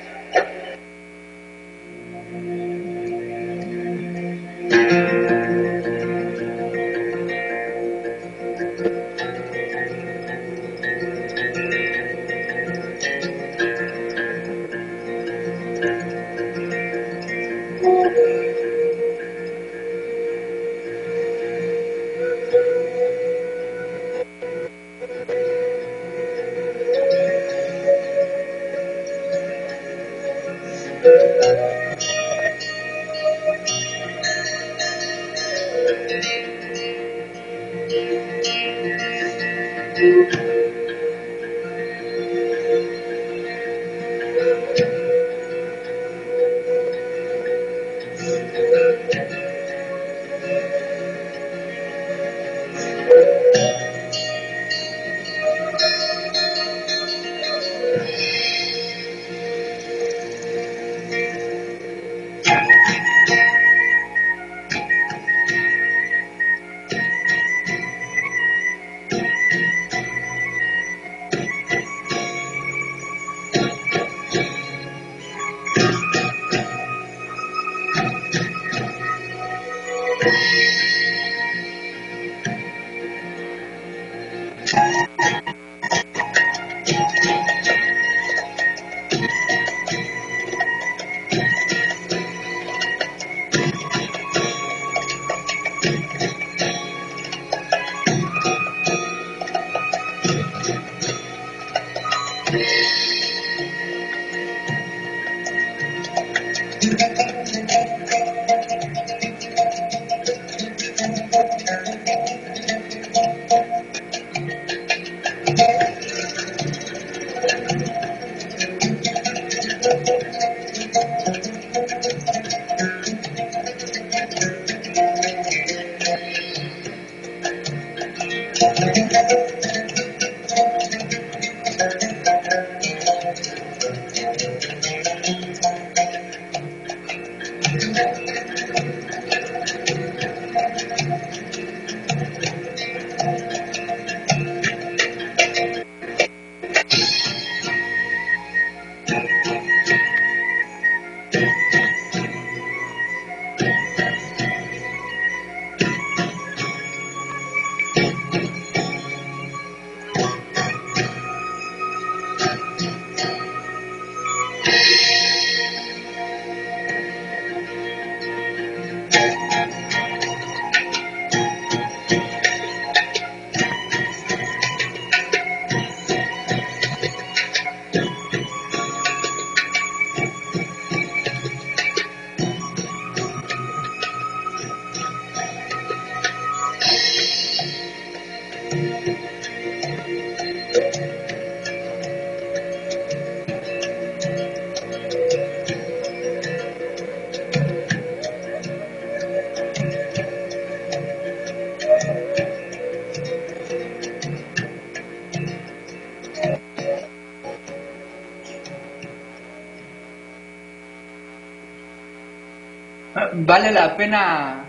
Vale la pena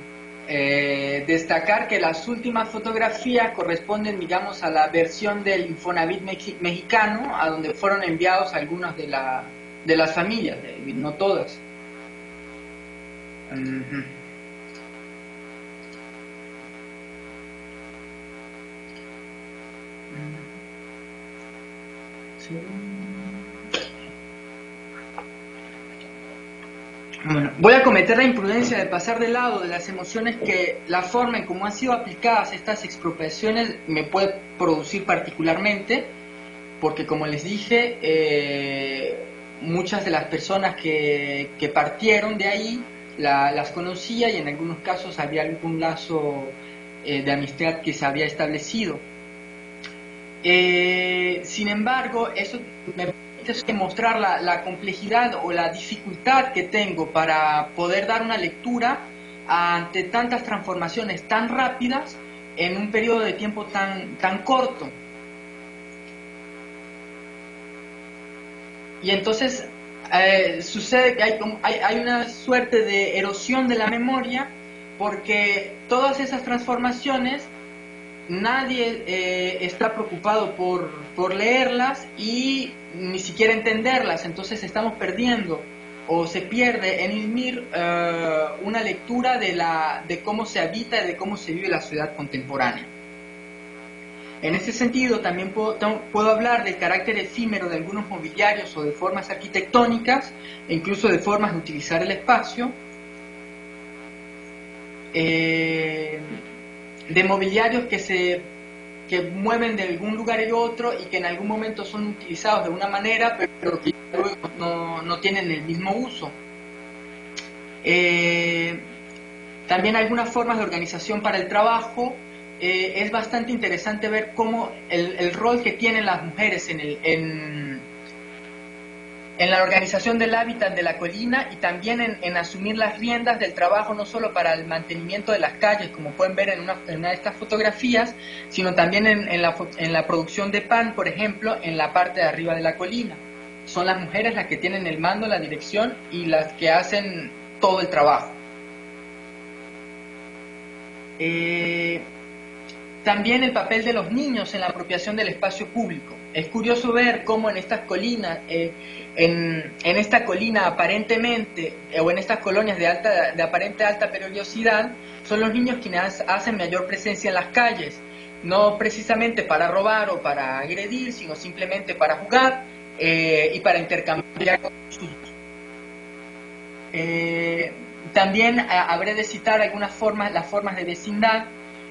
destacar que las últimas fotografías corresponden, digamos, a la versión del Infonavit mexicano, a donde fueron enviados algunos de las familias, no todas. Bueno, voy a cometer la imprudencia de pasar de lado de las emociones que la forma en cómo han sido aplicadas estas expropiaciones me puede producir particularmente, porque como les dije, muchas de las personas que partieron de ahí las conocía y en algunos casos había algún lazo de amistad que se había establecido. Sin embargo, eso me permite mostrar la complejidad o la dificultad que tengo para poder dar una lectura ante tantas transformaciones tan rápidas en un periodo de tiempo tan corto. Y entonces sucede que hay una suerte de erosión de la memoria, porque todas esas transformaciones nadie está preocupado por leerlas y ni siquiera entenderlas. Entonces estamos perdiendo o se pierde en ILMIR una lectura de cómo se habita y de cómo se vive la ciudad contemporánea. En ese sentido también puedo hablar del carácter efímero de algunos mobiliarios o de formas arquitectónicas e incluso de formas de utilizar el espacio, de mobiliarios que mueven de algún lugar y otro y que en algún momento son utilizados de una manera pero que luego no tienen el mismo uso. También algunas formas de organización para el trabajo. Es bastante interesante ver cómo el rol que tienen las mujeres en la organización del hábitat de la colina y también en asumir las riendas del trabajo, no solo para el mantenimiento de las calles, como pueden ver en una de estas fotografías, sino también en la producción de pan, por ejemplo, en la parte de arriba de la colina. Son las mujeres las que tienen el mando, la dirección y las que hacen todo el trabajo. También el papel de los niños en la apropiación del espacio público. Es curioso ver cómo en estas colinas, en esta colina aparentemente, o en estas colonias de aparente alta peligrosidad, son los niños quienes hacen mayor presencia en las calles, no precisamente para robar o para agredir, sino simplemente para jugar y para intercambiar con sus. También habré de citar algunas formas, las formas de vecindad.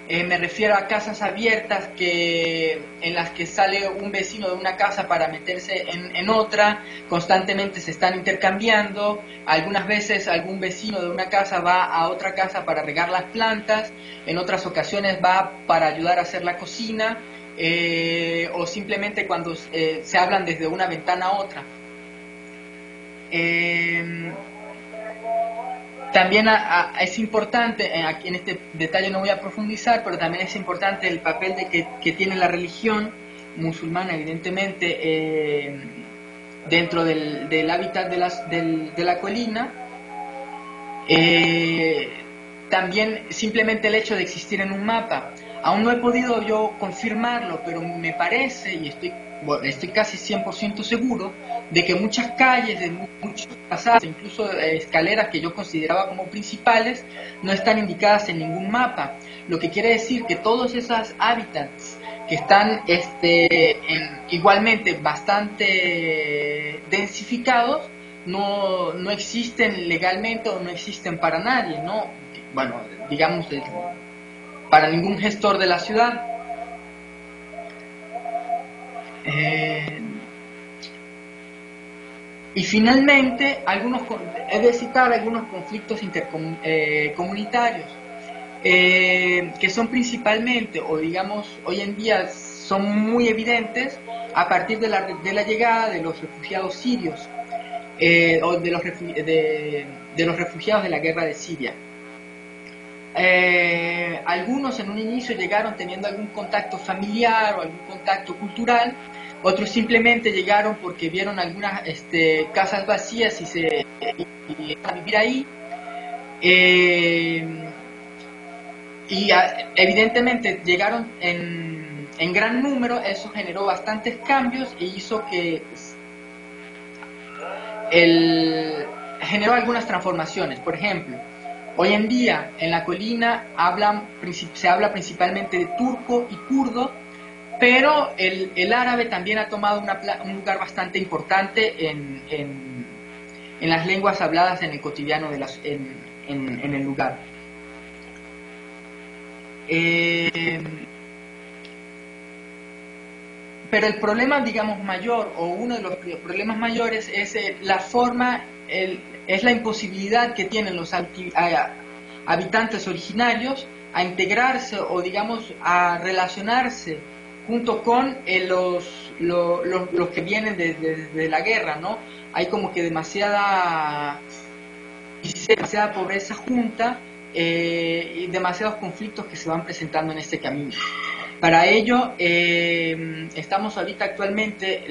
Me refiero a casas abiertas en las que sale un vecino de una casa para meterse en otra, constantemente se están intercambiando. Algunas veces algún vecino de una casa va a otra casa para regar las plantas, en otras ocasiones va para ayudar a hacer la cocina, o simplemente cuando se hablan desde una ventana a otra. También es importante, aquí en este detalle no voy a profundizar, pero también es importante el papel que tiene la religión musulmana, evidentemente, dentro del hábitat de la colina, También simplemente el hecho de existir en un mapa. Aún no he podido yo confirmarlo, pero me parece, y estoy casi 100% seguro, de que muchas calles, de muchos pasajes, incluso escaleras que yo consideraba como principales, no están indicadas en ningún mapa. Lo que quiere decir que todos esos hábitats que están igualmente bastante densificados, no existen legalmente o no existen para nadie, ¿no? Bueno, digamos, para ningún gestor de la ciudad. Y finalmente, he de citar algunos conflictos comunitarios, que son principalmente, o digamos, hoy en día son muy evidentes a partir de la llegada de los refugiados sirios, o de los refugiados de la guerra de Siria. Algunos en un inicio llegaron teniendo algún contacto familiar o algún contacto cultural, otros simplemente llegaron porque vieron algunas casas vacías y a vivir ahí. Evidentemente llegaron en gran número. Eso generó bastantes cambios e hizo que generó algunas transformaciones. Por ejemplo, hoy en día en la colina se habla principalmente de turco y kurdo, pero el árabe también ha tomado un lugar bastante importante en las lenguas habladas en el cotidiano en el lugar. Pero el problema, digamos, mayor, o uno de los problemas mayores, es es la imposibilidad que tienen los habitantes originarios a integrarse o, digamos, a relacionarse junto con los que vienen de la guerra, ¿no? Hay como que demasiada pobreza junta y demasiados conflictos que se van presentando en este camino. Para ello, estamos ahorita actualmente,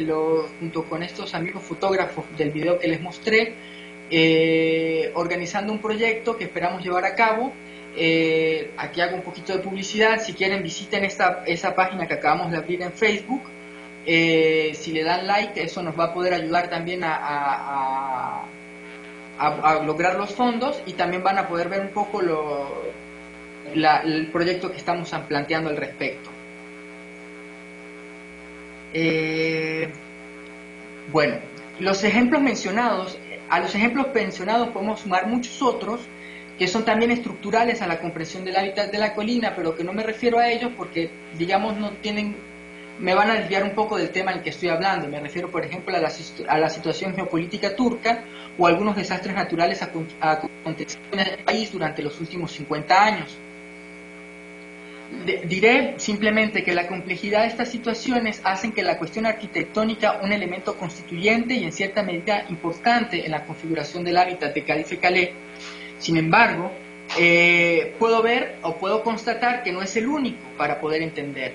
junto con estos amigos fotógrafos del video que les mostré, organizando un proyecto que esperamos llevar a cabo. Aquí hago un poquito de publicidad. Si quieren, visiten esa página que acabamos de abrir en Facebook. Si le dan like, eso nos va a poder ayudar también a lograr los fondos, y también van a poder ver un poco el proyecto que estamos planteando al respecto. Bueno, a los ejemplos mencionados podemos sumar muchos otros que son también estructurales a la comprensión del hábitat de la colina, pero que no me refiero a ellos porque, digamos, me van a desviar un poco del tema en el que estoy hablando. Me refiero, por ejemplo, a la situación geopolítica turca o algunos desastres naturales acontecidos en el país durante los últimos 50 años. Diré simplemente que la complejidad de estas situaciones hacen que la cuestión arquitectónica un elemento constituyente y en cierta medida importante en la configuración del hábitat de Cadiz y Calais. Sin embargo, puedo constatar que no es el único para poder entender.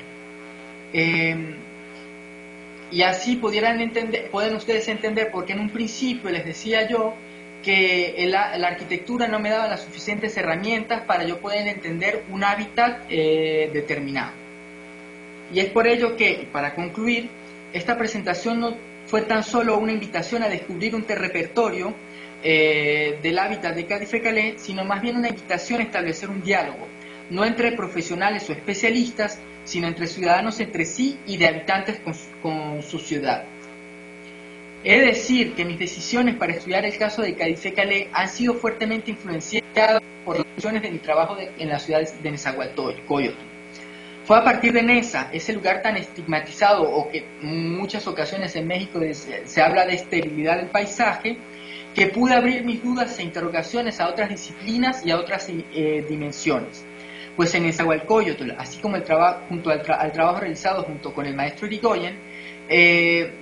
Y así pueden ustedes entender por qué en un principio les decía yo que la arquitectura no me daba las suficientes herramientas para yo poder entender un hábitat determinado. Y es por ello que, para concluir, esta presentación no fue tan solo una invitación a descubrir un repertorio del hábitat de Cadiz y Calais, sino más bien una invitación a establecer un diálogo, no entre profesionales o especialistas, sino entre ciudadanos entre sí y de habitantes con su ciudad. He de decir que mis decisiones para estudiar el caso de Cadiz y Calais han sido fuertemente influenciadas por las decisiones de mi trabajo en la ciudad de Nezahualcóyotl. Fue a partir de Neza, ese lugar tan estigmatizado, o que en muchas ocasiones en México se habla de esterilidad del paisaje, que pude abrir mis dudas e interrogaciones a otras disciplinas y a otras dimensiones. Pues en Nezahualcóyotl, así como junto al trabajo realizado junto con el maestro Irigoyen,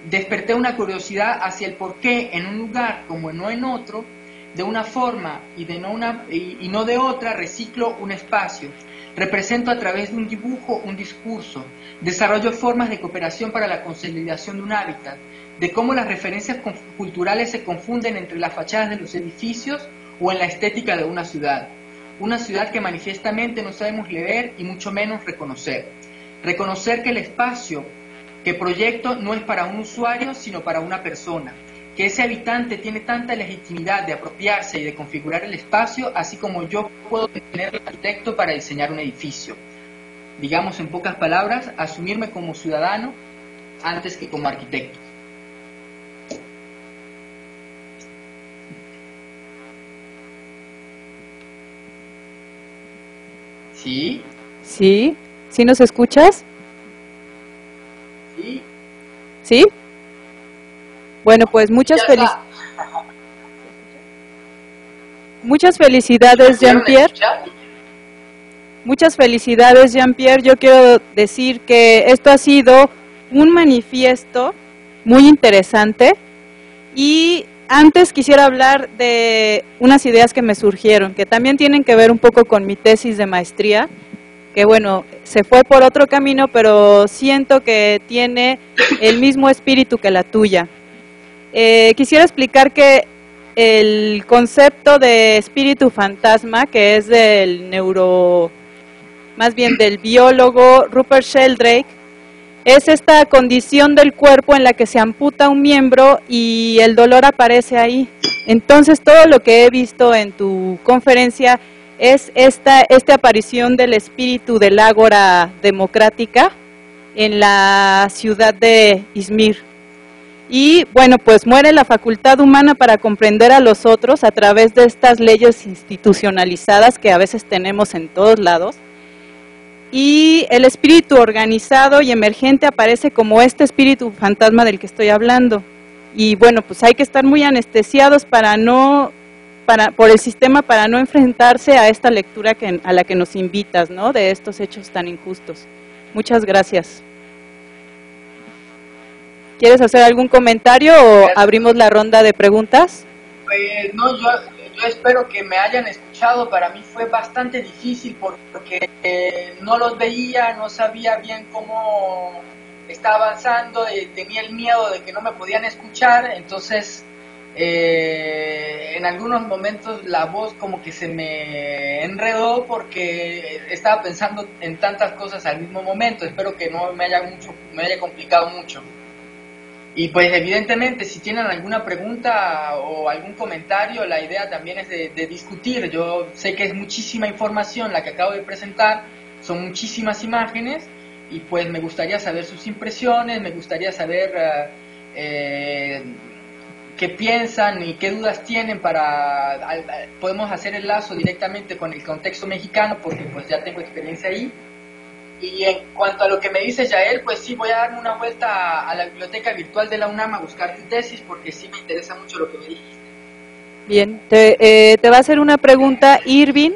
desperté una curiosidad hacia el por qué en un lugar como no en otro, de una forma y no de otra, reciclo un espacio, represento a través de un dibujo un discurso, desarrollo formas de cooperación para la consolidación de un hábitat, de cómo las referencias culturales se confunden entre las fachadas de los edificios o en la estética de una ciudad que manifiestamente no sabemos leer y mucho menos reconocer. Reconocer que el espacio que proyecto no es para un usuario, sino para una persona, que ese habitante tiene tanta legitimidad de apropiarse y de configurar el espacio, así como yo puedo tener el arquitecto para diseñar un edificio. Digamos, en pocas palabras, asumirme como ciudadano antes que como arquitecto. ¿Sí? ¿Sí? ¿Sí nos escuchas? Sí. ¿Sí? Bueno, pues muchas felicidades, Jean-Pierre. Muchas felicidades, Jean-Pierre. Yo quiero decir que esto ha sido un manifiesto muy interesante y antes quisiera hablar de unas ideas que me surgieron, que también tienen que ver un poco con mi tesis de maestría, que bueno, se fue por otro camino, pero siento que tiene el mismo espíritu que la tuya. Quisiera explicar que el concepto de espíritu fantasma, que es del del biólogo Rupert Sheldrake, es esta condición del cuerpo en la que se amputa un miembro y el dolor aparece ahí. Entonces todo lo que he visto en tu conferencia es esta aparición del espíritu del ágora democrática en la ciudad de Izmir. Y bueno, pues muere la facultad humana para comprender a los otros a través de estas leyes institucionalizadas que a veces tenemos en todos lados. Y el espíritu organizado y emergente aparece como este espíritu fantasma del que estoy hablando. Y bueno, pues hay que estar muy anestesiados por el sistema para no enfrentarse a esta lectura a la que nos invitas, ¿no? De estos hechos tan injustos. Muchas gracias. ¿Quieres hacer algún comentario o abrimos la ronda de preguntas? No, yo espero que me hayan escuchado. Para mí fue bastante difícil porque no los veía, no sabía bien cómo estaba avanzando, tenía el miedo de que no me podían escuchar, entonces en algunos momentos la voz como que se me enredó porque estaba pensando en tantas cosas al mismo momento. Espero que no me haya complicado mucho. Y pues evidentemente si tienen alguna pregunta o algún comentario, la idea también es de discutir. Yo sé que es muchísima información la que acabo de presentar, son muchísimas imágenes y pues me gustaría saber sus impresiones, me gustaría saber qué piensan y qué dudas tienen podemos hacer el lazo directamente con el contexto mexicano porque pues ya tengo experiencia ahí. Y en cuanto a lo que me dice Yael, pues sí, voy a darme una vuelta a la biblioteca virtual de la UNAM a buscar tu tesis porque sí me interesa mucho lo que me dijiste. Bien, te va a hacer una pregunta Irving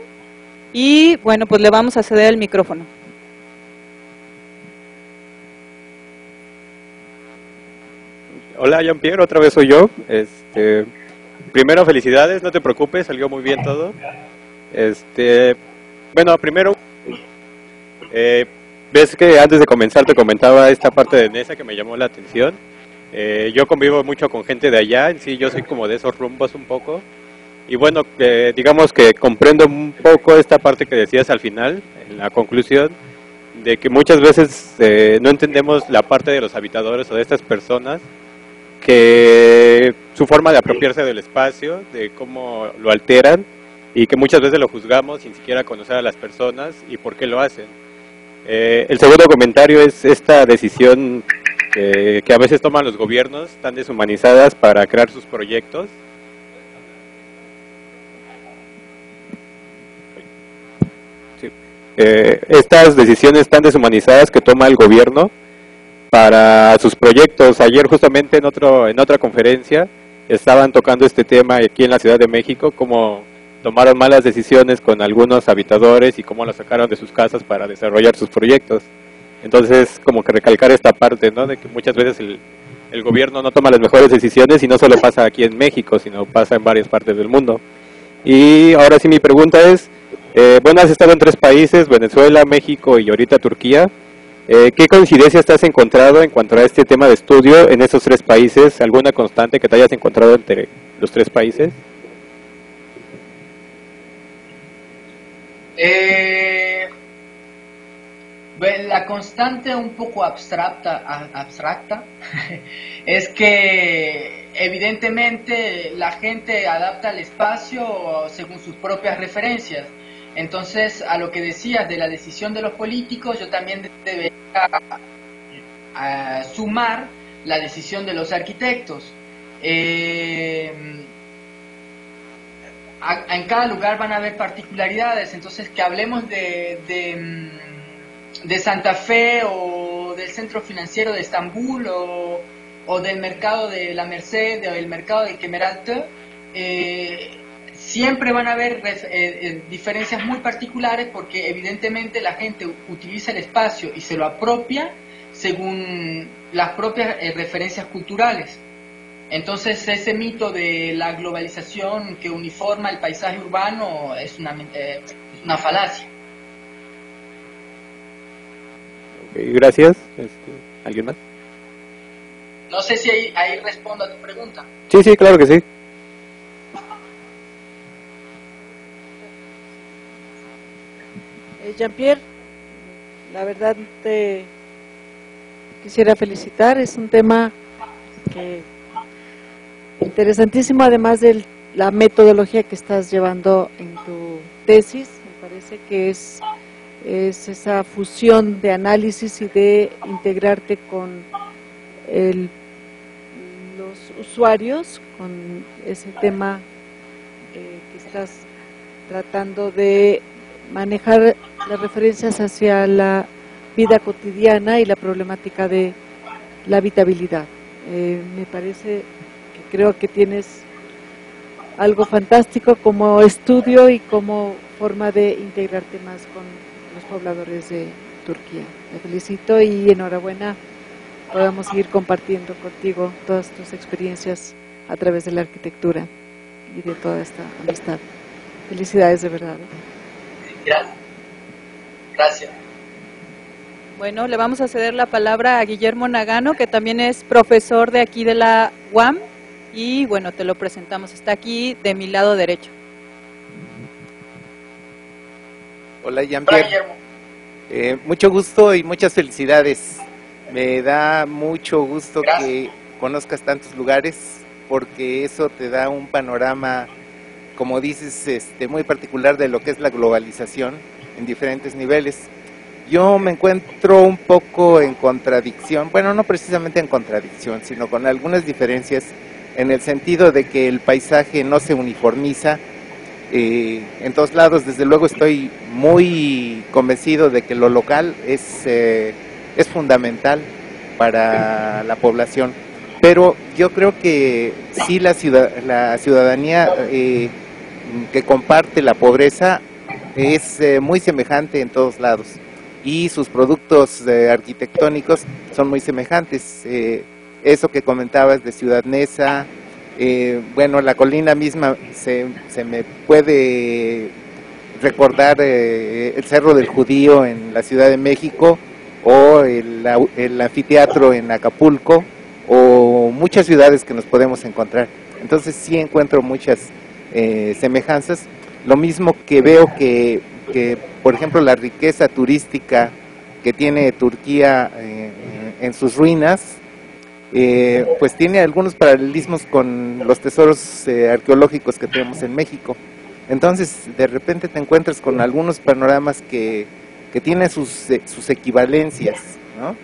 y bueno, pues le vamos a ceder el micrófono. Hola Jean-Pierre, otra vez soy yo. Primero felicidades, no te preocupes, salió muy bien todo. Bueno, primero, ves que antes de comenzar te comentaba esta parte de NESA que me llamó la atención. Yo convivo mucho con gente de allá, en sí yo soy como de esos rumbos un poco. Y bueno, digamos que comprendo un poco esta parte que decías al final, en la conclusión, de que muchas veces no entendemos la parte de los habitadores o de estas personas, que su forma de apropiarse del espacio, de cómo lo alteran y que muchas veces lo juzgamos sin siquiera conocer a las personas y por qué lo hacen. El segundo comentario es esta decisión que a veces toman los gobiernos tan deshumanizadas para crear sus proyectos. Sí. Estas decisiones tan deshumanizadas que toma el gobierno para sus proyectos. Ayer justamente en otra conferencia estaban tocando este tema aquí en la Ciudad de México, cómo tomaron malas decisiones con algunos habitadores y cómo los sacaron de sus casas para desarrollar sus proyectos. Entonces, como que recalcar esta parte, ¿no? De que muchas veces el gobierno no toma las mejores decisiones y no solo pasa aquí en México, sino pasa en varias partes del mundo. Y ahora sí mi pregunta es, bueno, has estado en 3 países, Venezuela, México y ahorita Turquía. ¿Qué coincidencias te has encontrado en cuanto a este tema de estudio en esos 3 países? ¿Alguna constante que te hayas encontrado entre los 3 países? La constante un poco abstracta es que evidentemente la gente adapta el espacio según sus propias referencias. Entonces, a lo que decías de la decisión de los políticos, yo también debería sumar la decisión de los arquitectos. En cada lugar van a haber particularidades, entonces que hablemos de Santa Fe o del centro financiero de Estambul o del mercado de la Merced o del mercado de Kemeraltı, siempre van a haber diferencias muy particulares porque evidentemente la gente utiliza el espacio y se lo apropia según las propias referencias culturales. Entonces ese mito de la globalización que uniforma el paisaje urbano es una falacia. Okay, gracias. ¿Alguien más? No sé si ahí respondo a tu pregunta. Sí, sí, claro que sí. Jean-Pierre, la verdad te quisiera felicitar, es un tema interesantísimo, además de la metodología que estás llevando en tu tesis. Me parece que es esa fusión de análisis y de integrarte con los usuarios, con ese tema que estás tratando de manejar las referencias hacia la vida cotidiana y la problemática de la habitabilidad. Me parece que creo que tienes algo fantástico como estudio y como forma de integrarte más con los pobladores de Turquía. Te felicito y enhorabuena. Podamos seguir compartiendo contigo todas tus experiencias a través de la arquitectura y de toda esta amistad. Felicidades de verdad. Gracias. Bueno, le vamos a ceder la palabra a Guillermo Nagano, que también es profesor de aquí de la UAM, y bueno, te lo presentamos. Está aquí de mi lado derecho. Hola, Jean-Pierre. Mucho gusto y muchas felicidades. Me da mucho gusto que conozcas tantos lugares, porque eso te da un panorama, como dices, muy particular de lo que es la globalización en diferentes niveles. Yo me encuentro un poco en contradicción, bueno, no precisamente en contradicción, sino con algunas diferencias en el sentido de que el paisaje no se uniformiza en todos lados. Desde luego estoy muy convencido de que lo local es fundamental para la población, pero yo creo que sí la ciudadanía que comparte la pobreza es muy semejante en todos lados, y sus productos arquitectónicos son muy semejantes. Eso que comentabas de Ciudad Neza, bueno, la colina misma se me puede recordar el Cerro del Judío en la Ciudad de México, o el anfiteatro en Acapulco, o muchas ciudades que nos podemos encontrar. Entonces sí encuentro muchas semejanzas. Lo mismo que veo que por ejemplo, la riqueza turística que tiene Turquía en sus ruinas, pues tiene algunos paralelismos con los tesoros arqueológicos que tenemos en México. Entonces, de repente te encuentras con algunos panoramas que tienen sus equivalencias, ¿no?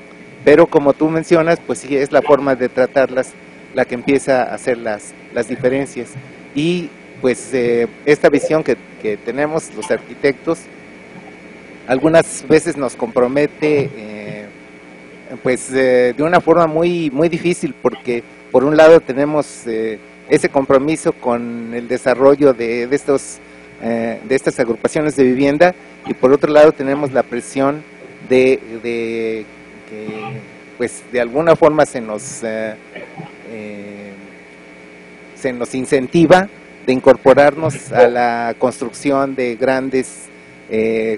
Pero como tú mencionas, pues sí es la forma de tratarlas la que empieza a hacer las diferencias. Y pues esta visión que tenemos los arquitectos algunas veces nos compromete pues de una forma muy difícil, porque por un lado tenemos ese compromiso con el desarrollo de estas agrupaciones de vivienda, y por otro lado tenemos la presión de que pues de alguna forma se nos incentiva de incorporarnos a la construcción de grandes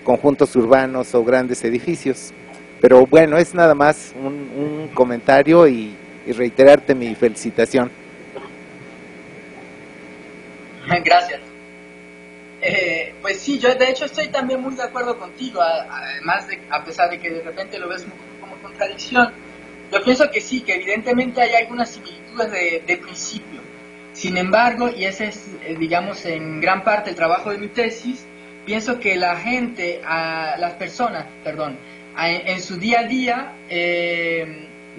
conjuntos urbanos o grandes edificios. Pero bueno, es nada más un comentario y reiterarte mi felicitación. Gracias. Pues sí, yo de hecho estoy también muy de acuerdo contigo, además de, a pesar de que de repente lo ves como contradicción, yo pienso que sí, que evidentemente hay algunas similitudes de principio. Sin embargo, y ese es, digamos, en gran parte el trabajo de mi tesis, pienso que la gente, las personas, perdón, en su día a día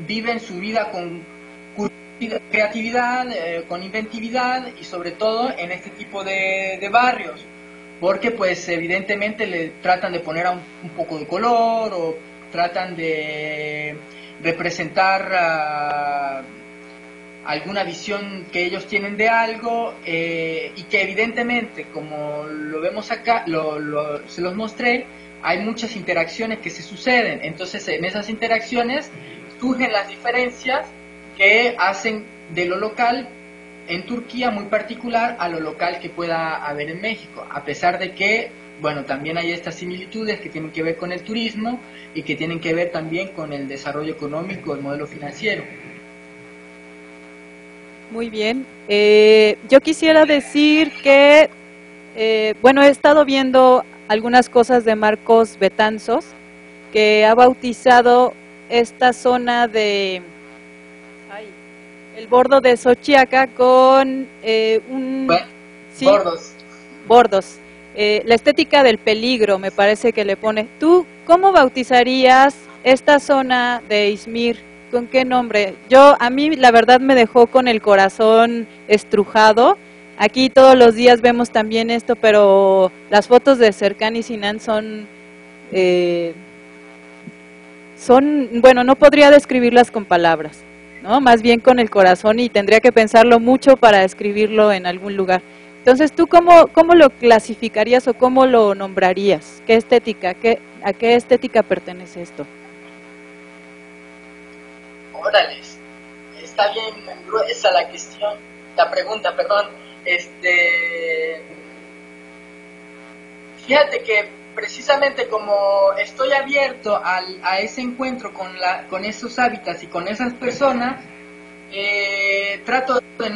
viven su vida con creatividad, con inventividad y sobre todo en este tipo de barrios, porque pues evidentemente le tratan de poner un poco de color o tratan de representar alguna visión que ellos tienen de algo y que evidentemente, como lo vemos acá, se los mostré, hay muchas interacciones que se suceden. Entonces en esas interacciones surgen las diferencias que hacen de lo local en Turquía muy particular a lo local que pueda haber en México, a pesar de que, bueno, también hay estas similitudes que tienen que ver con el turismo y que tienen que ver también con el desarrollo económico, el modelo financiero. Muy bien. Yo quisiera decir que, bueno, he estado viendo algunas cosas de Marcos Betanzos, que ha bautizado esta zona de el bordo de Xochiaca con bordos. La estética del peligro, me parece que le pone. ¿Tú cómo bautizarías esta zona de Izmir? ¿Con qué nombre? A mí la verdad me dejó con el corazón estrujado. Aquí todos los días vemos también esto, pero las fotos de Serkan y Sinan bueno, no podría describirlas con palabras, ¿no? Más bien con el corazón, y tendría que pensarlo mucho para escribirlo en algún lugar. Entonces, ¿tú cómo lo clasificarías o cómo lo nombrarías? ¿Qué estética? ¿A qué estética pertenece esto? Órales, está bien gruesa la pregunta, perdón. Fíjate que precisamente como estoy abierto a ese encuentro con esos hábitats y con esas personas, trato de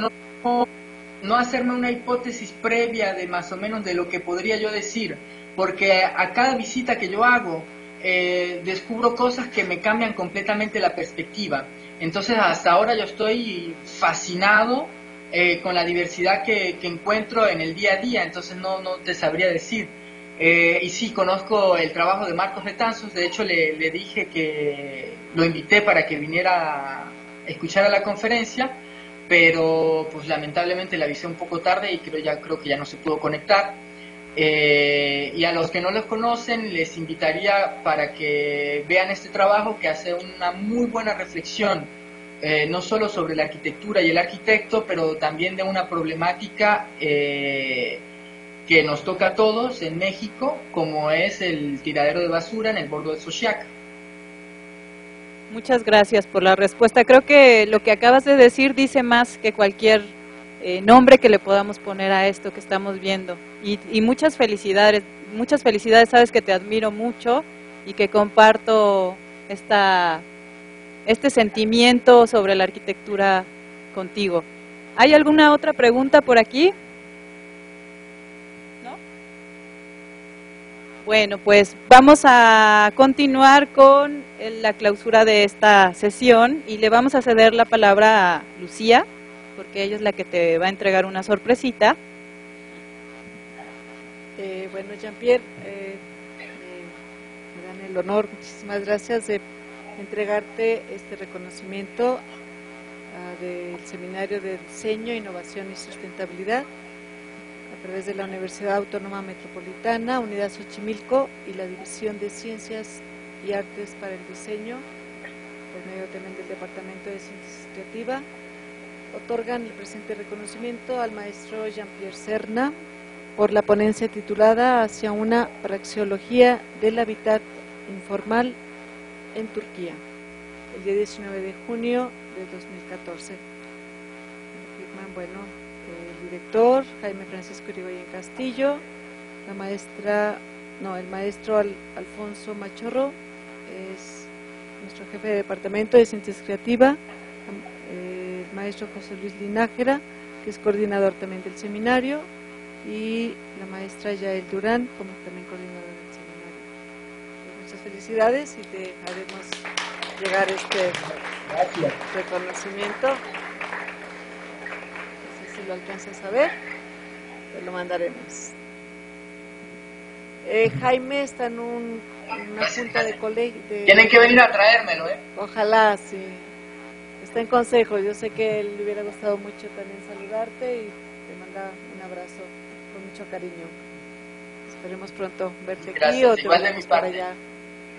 no hacerme una hipótesis previa de más o menos de lo que podría yo decir, porque a cada visita que yo hago descubro cosas que me cambian completamente la perspectiva. Entonces hasta ahora yo estoy fascinado con la diversidad que encuentro en el día a día, entonces no te sabría decir. Y sí, conozco el trabajo de Marcos Betanzos, de hecho le dije que lo invité para que viniera a escuchar a la conferencia, pero pues lamentablemente le avisé un poco tarde y creo que ya no se pudo conectar. Y a los que no los conocen les invitaría para que vean este trabajo, que hace una muy buena reflexión no solo sobre la arquitectura y el arquitecto, pero también de una problemática que nos toca a todos en México, como es el tiradero de basura en el bordo de Xochiaca. Muchas gracias por la respuesta. Creo que lo que acabas de decir dice más que cualquier nombre que le podamos poner a esto que estamos viendo. Y muchas felicidades, sabes que te admiro mucho y que comparto este sentimiento sobre la arquitectura contigo. ¿Hay alguna otra pregunta por aquí? ¿No? Bueno, pues vamos a continuar con la clausura de esta sesión y le vamos a ceder la palabra a Lucía, porque ella es la que te va a entregar una sorpresita. Bueno, Jean-Pierre, me dan el honor, muchísimas gracias de entregarte este reconocimiento del Seminario de Diseño, Innovación y Sustentabilidad a través de la Universidad Autónoma Metropolitana, Unidad Xochimilco y la División de Ciencias y Artes para el Diseño, por medio también del Departamento de Ciencias Creativas. Otorgan el presente reconocimiento al maestro Jean-Pierre Serna por la ponencia titulada Hacia una praxeología del hábitat informal en Turquía, el día 19 de junio de 2014. Firman, bueno, el director Jaime Francisco Irigoyen Castillo, el maestro Alfonso Machorro, es nuestro jefe de departamento de Ciencias Creativas, el maestro José Luis Linájera, que es coordinador también del seminario, y la maestra Yael Durán como también coordinadora del seminario. Pues muchas felicidades y te haremos llegar este reconocimiento. No sé si lo alcanzas a ver, pues lo mandaremos. Jaime está en una junta de colegio. Tienen que venir a traérmelo, ¿eh? Ojalá, sí. Está en consejo. Yo sé que él le hubiera gustado mucho también saludarte y te manda un abrazo con mucho cariño. Esperemos pronto verte aquí o te vayamos para allá.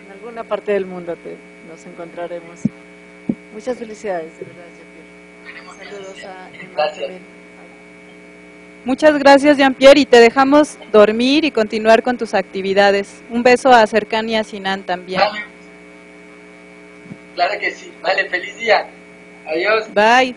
En alguna parte del mundo nos encontraremos. Muchas felicidades, de verdad, Jean-Pierre. Saludos a Emma también. Muchas gracias, Jean-Pierre, y te dejamos dormir y continuar con tus actividades. Un beso a Cercania Sinan también. Vale. Claro que sí. Vale, feliz día. Adiós. Bye.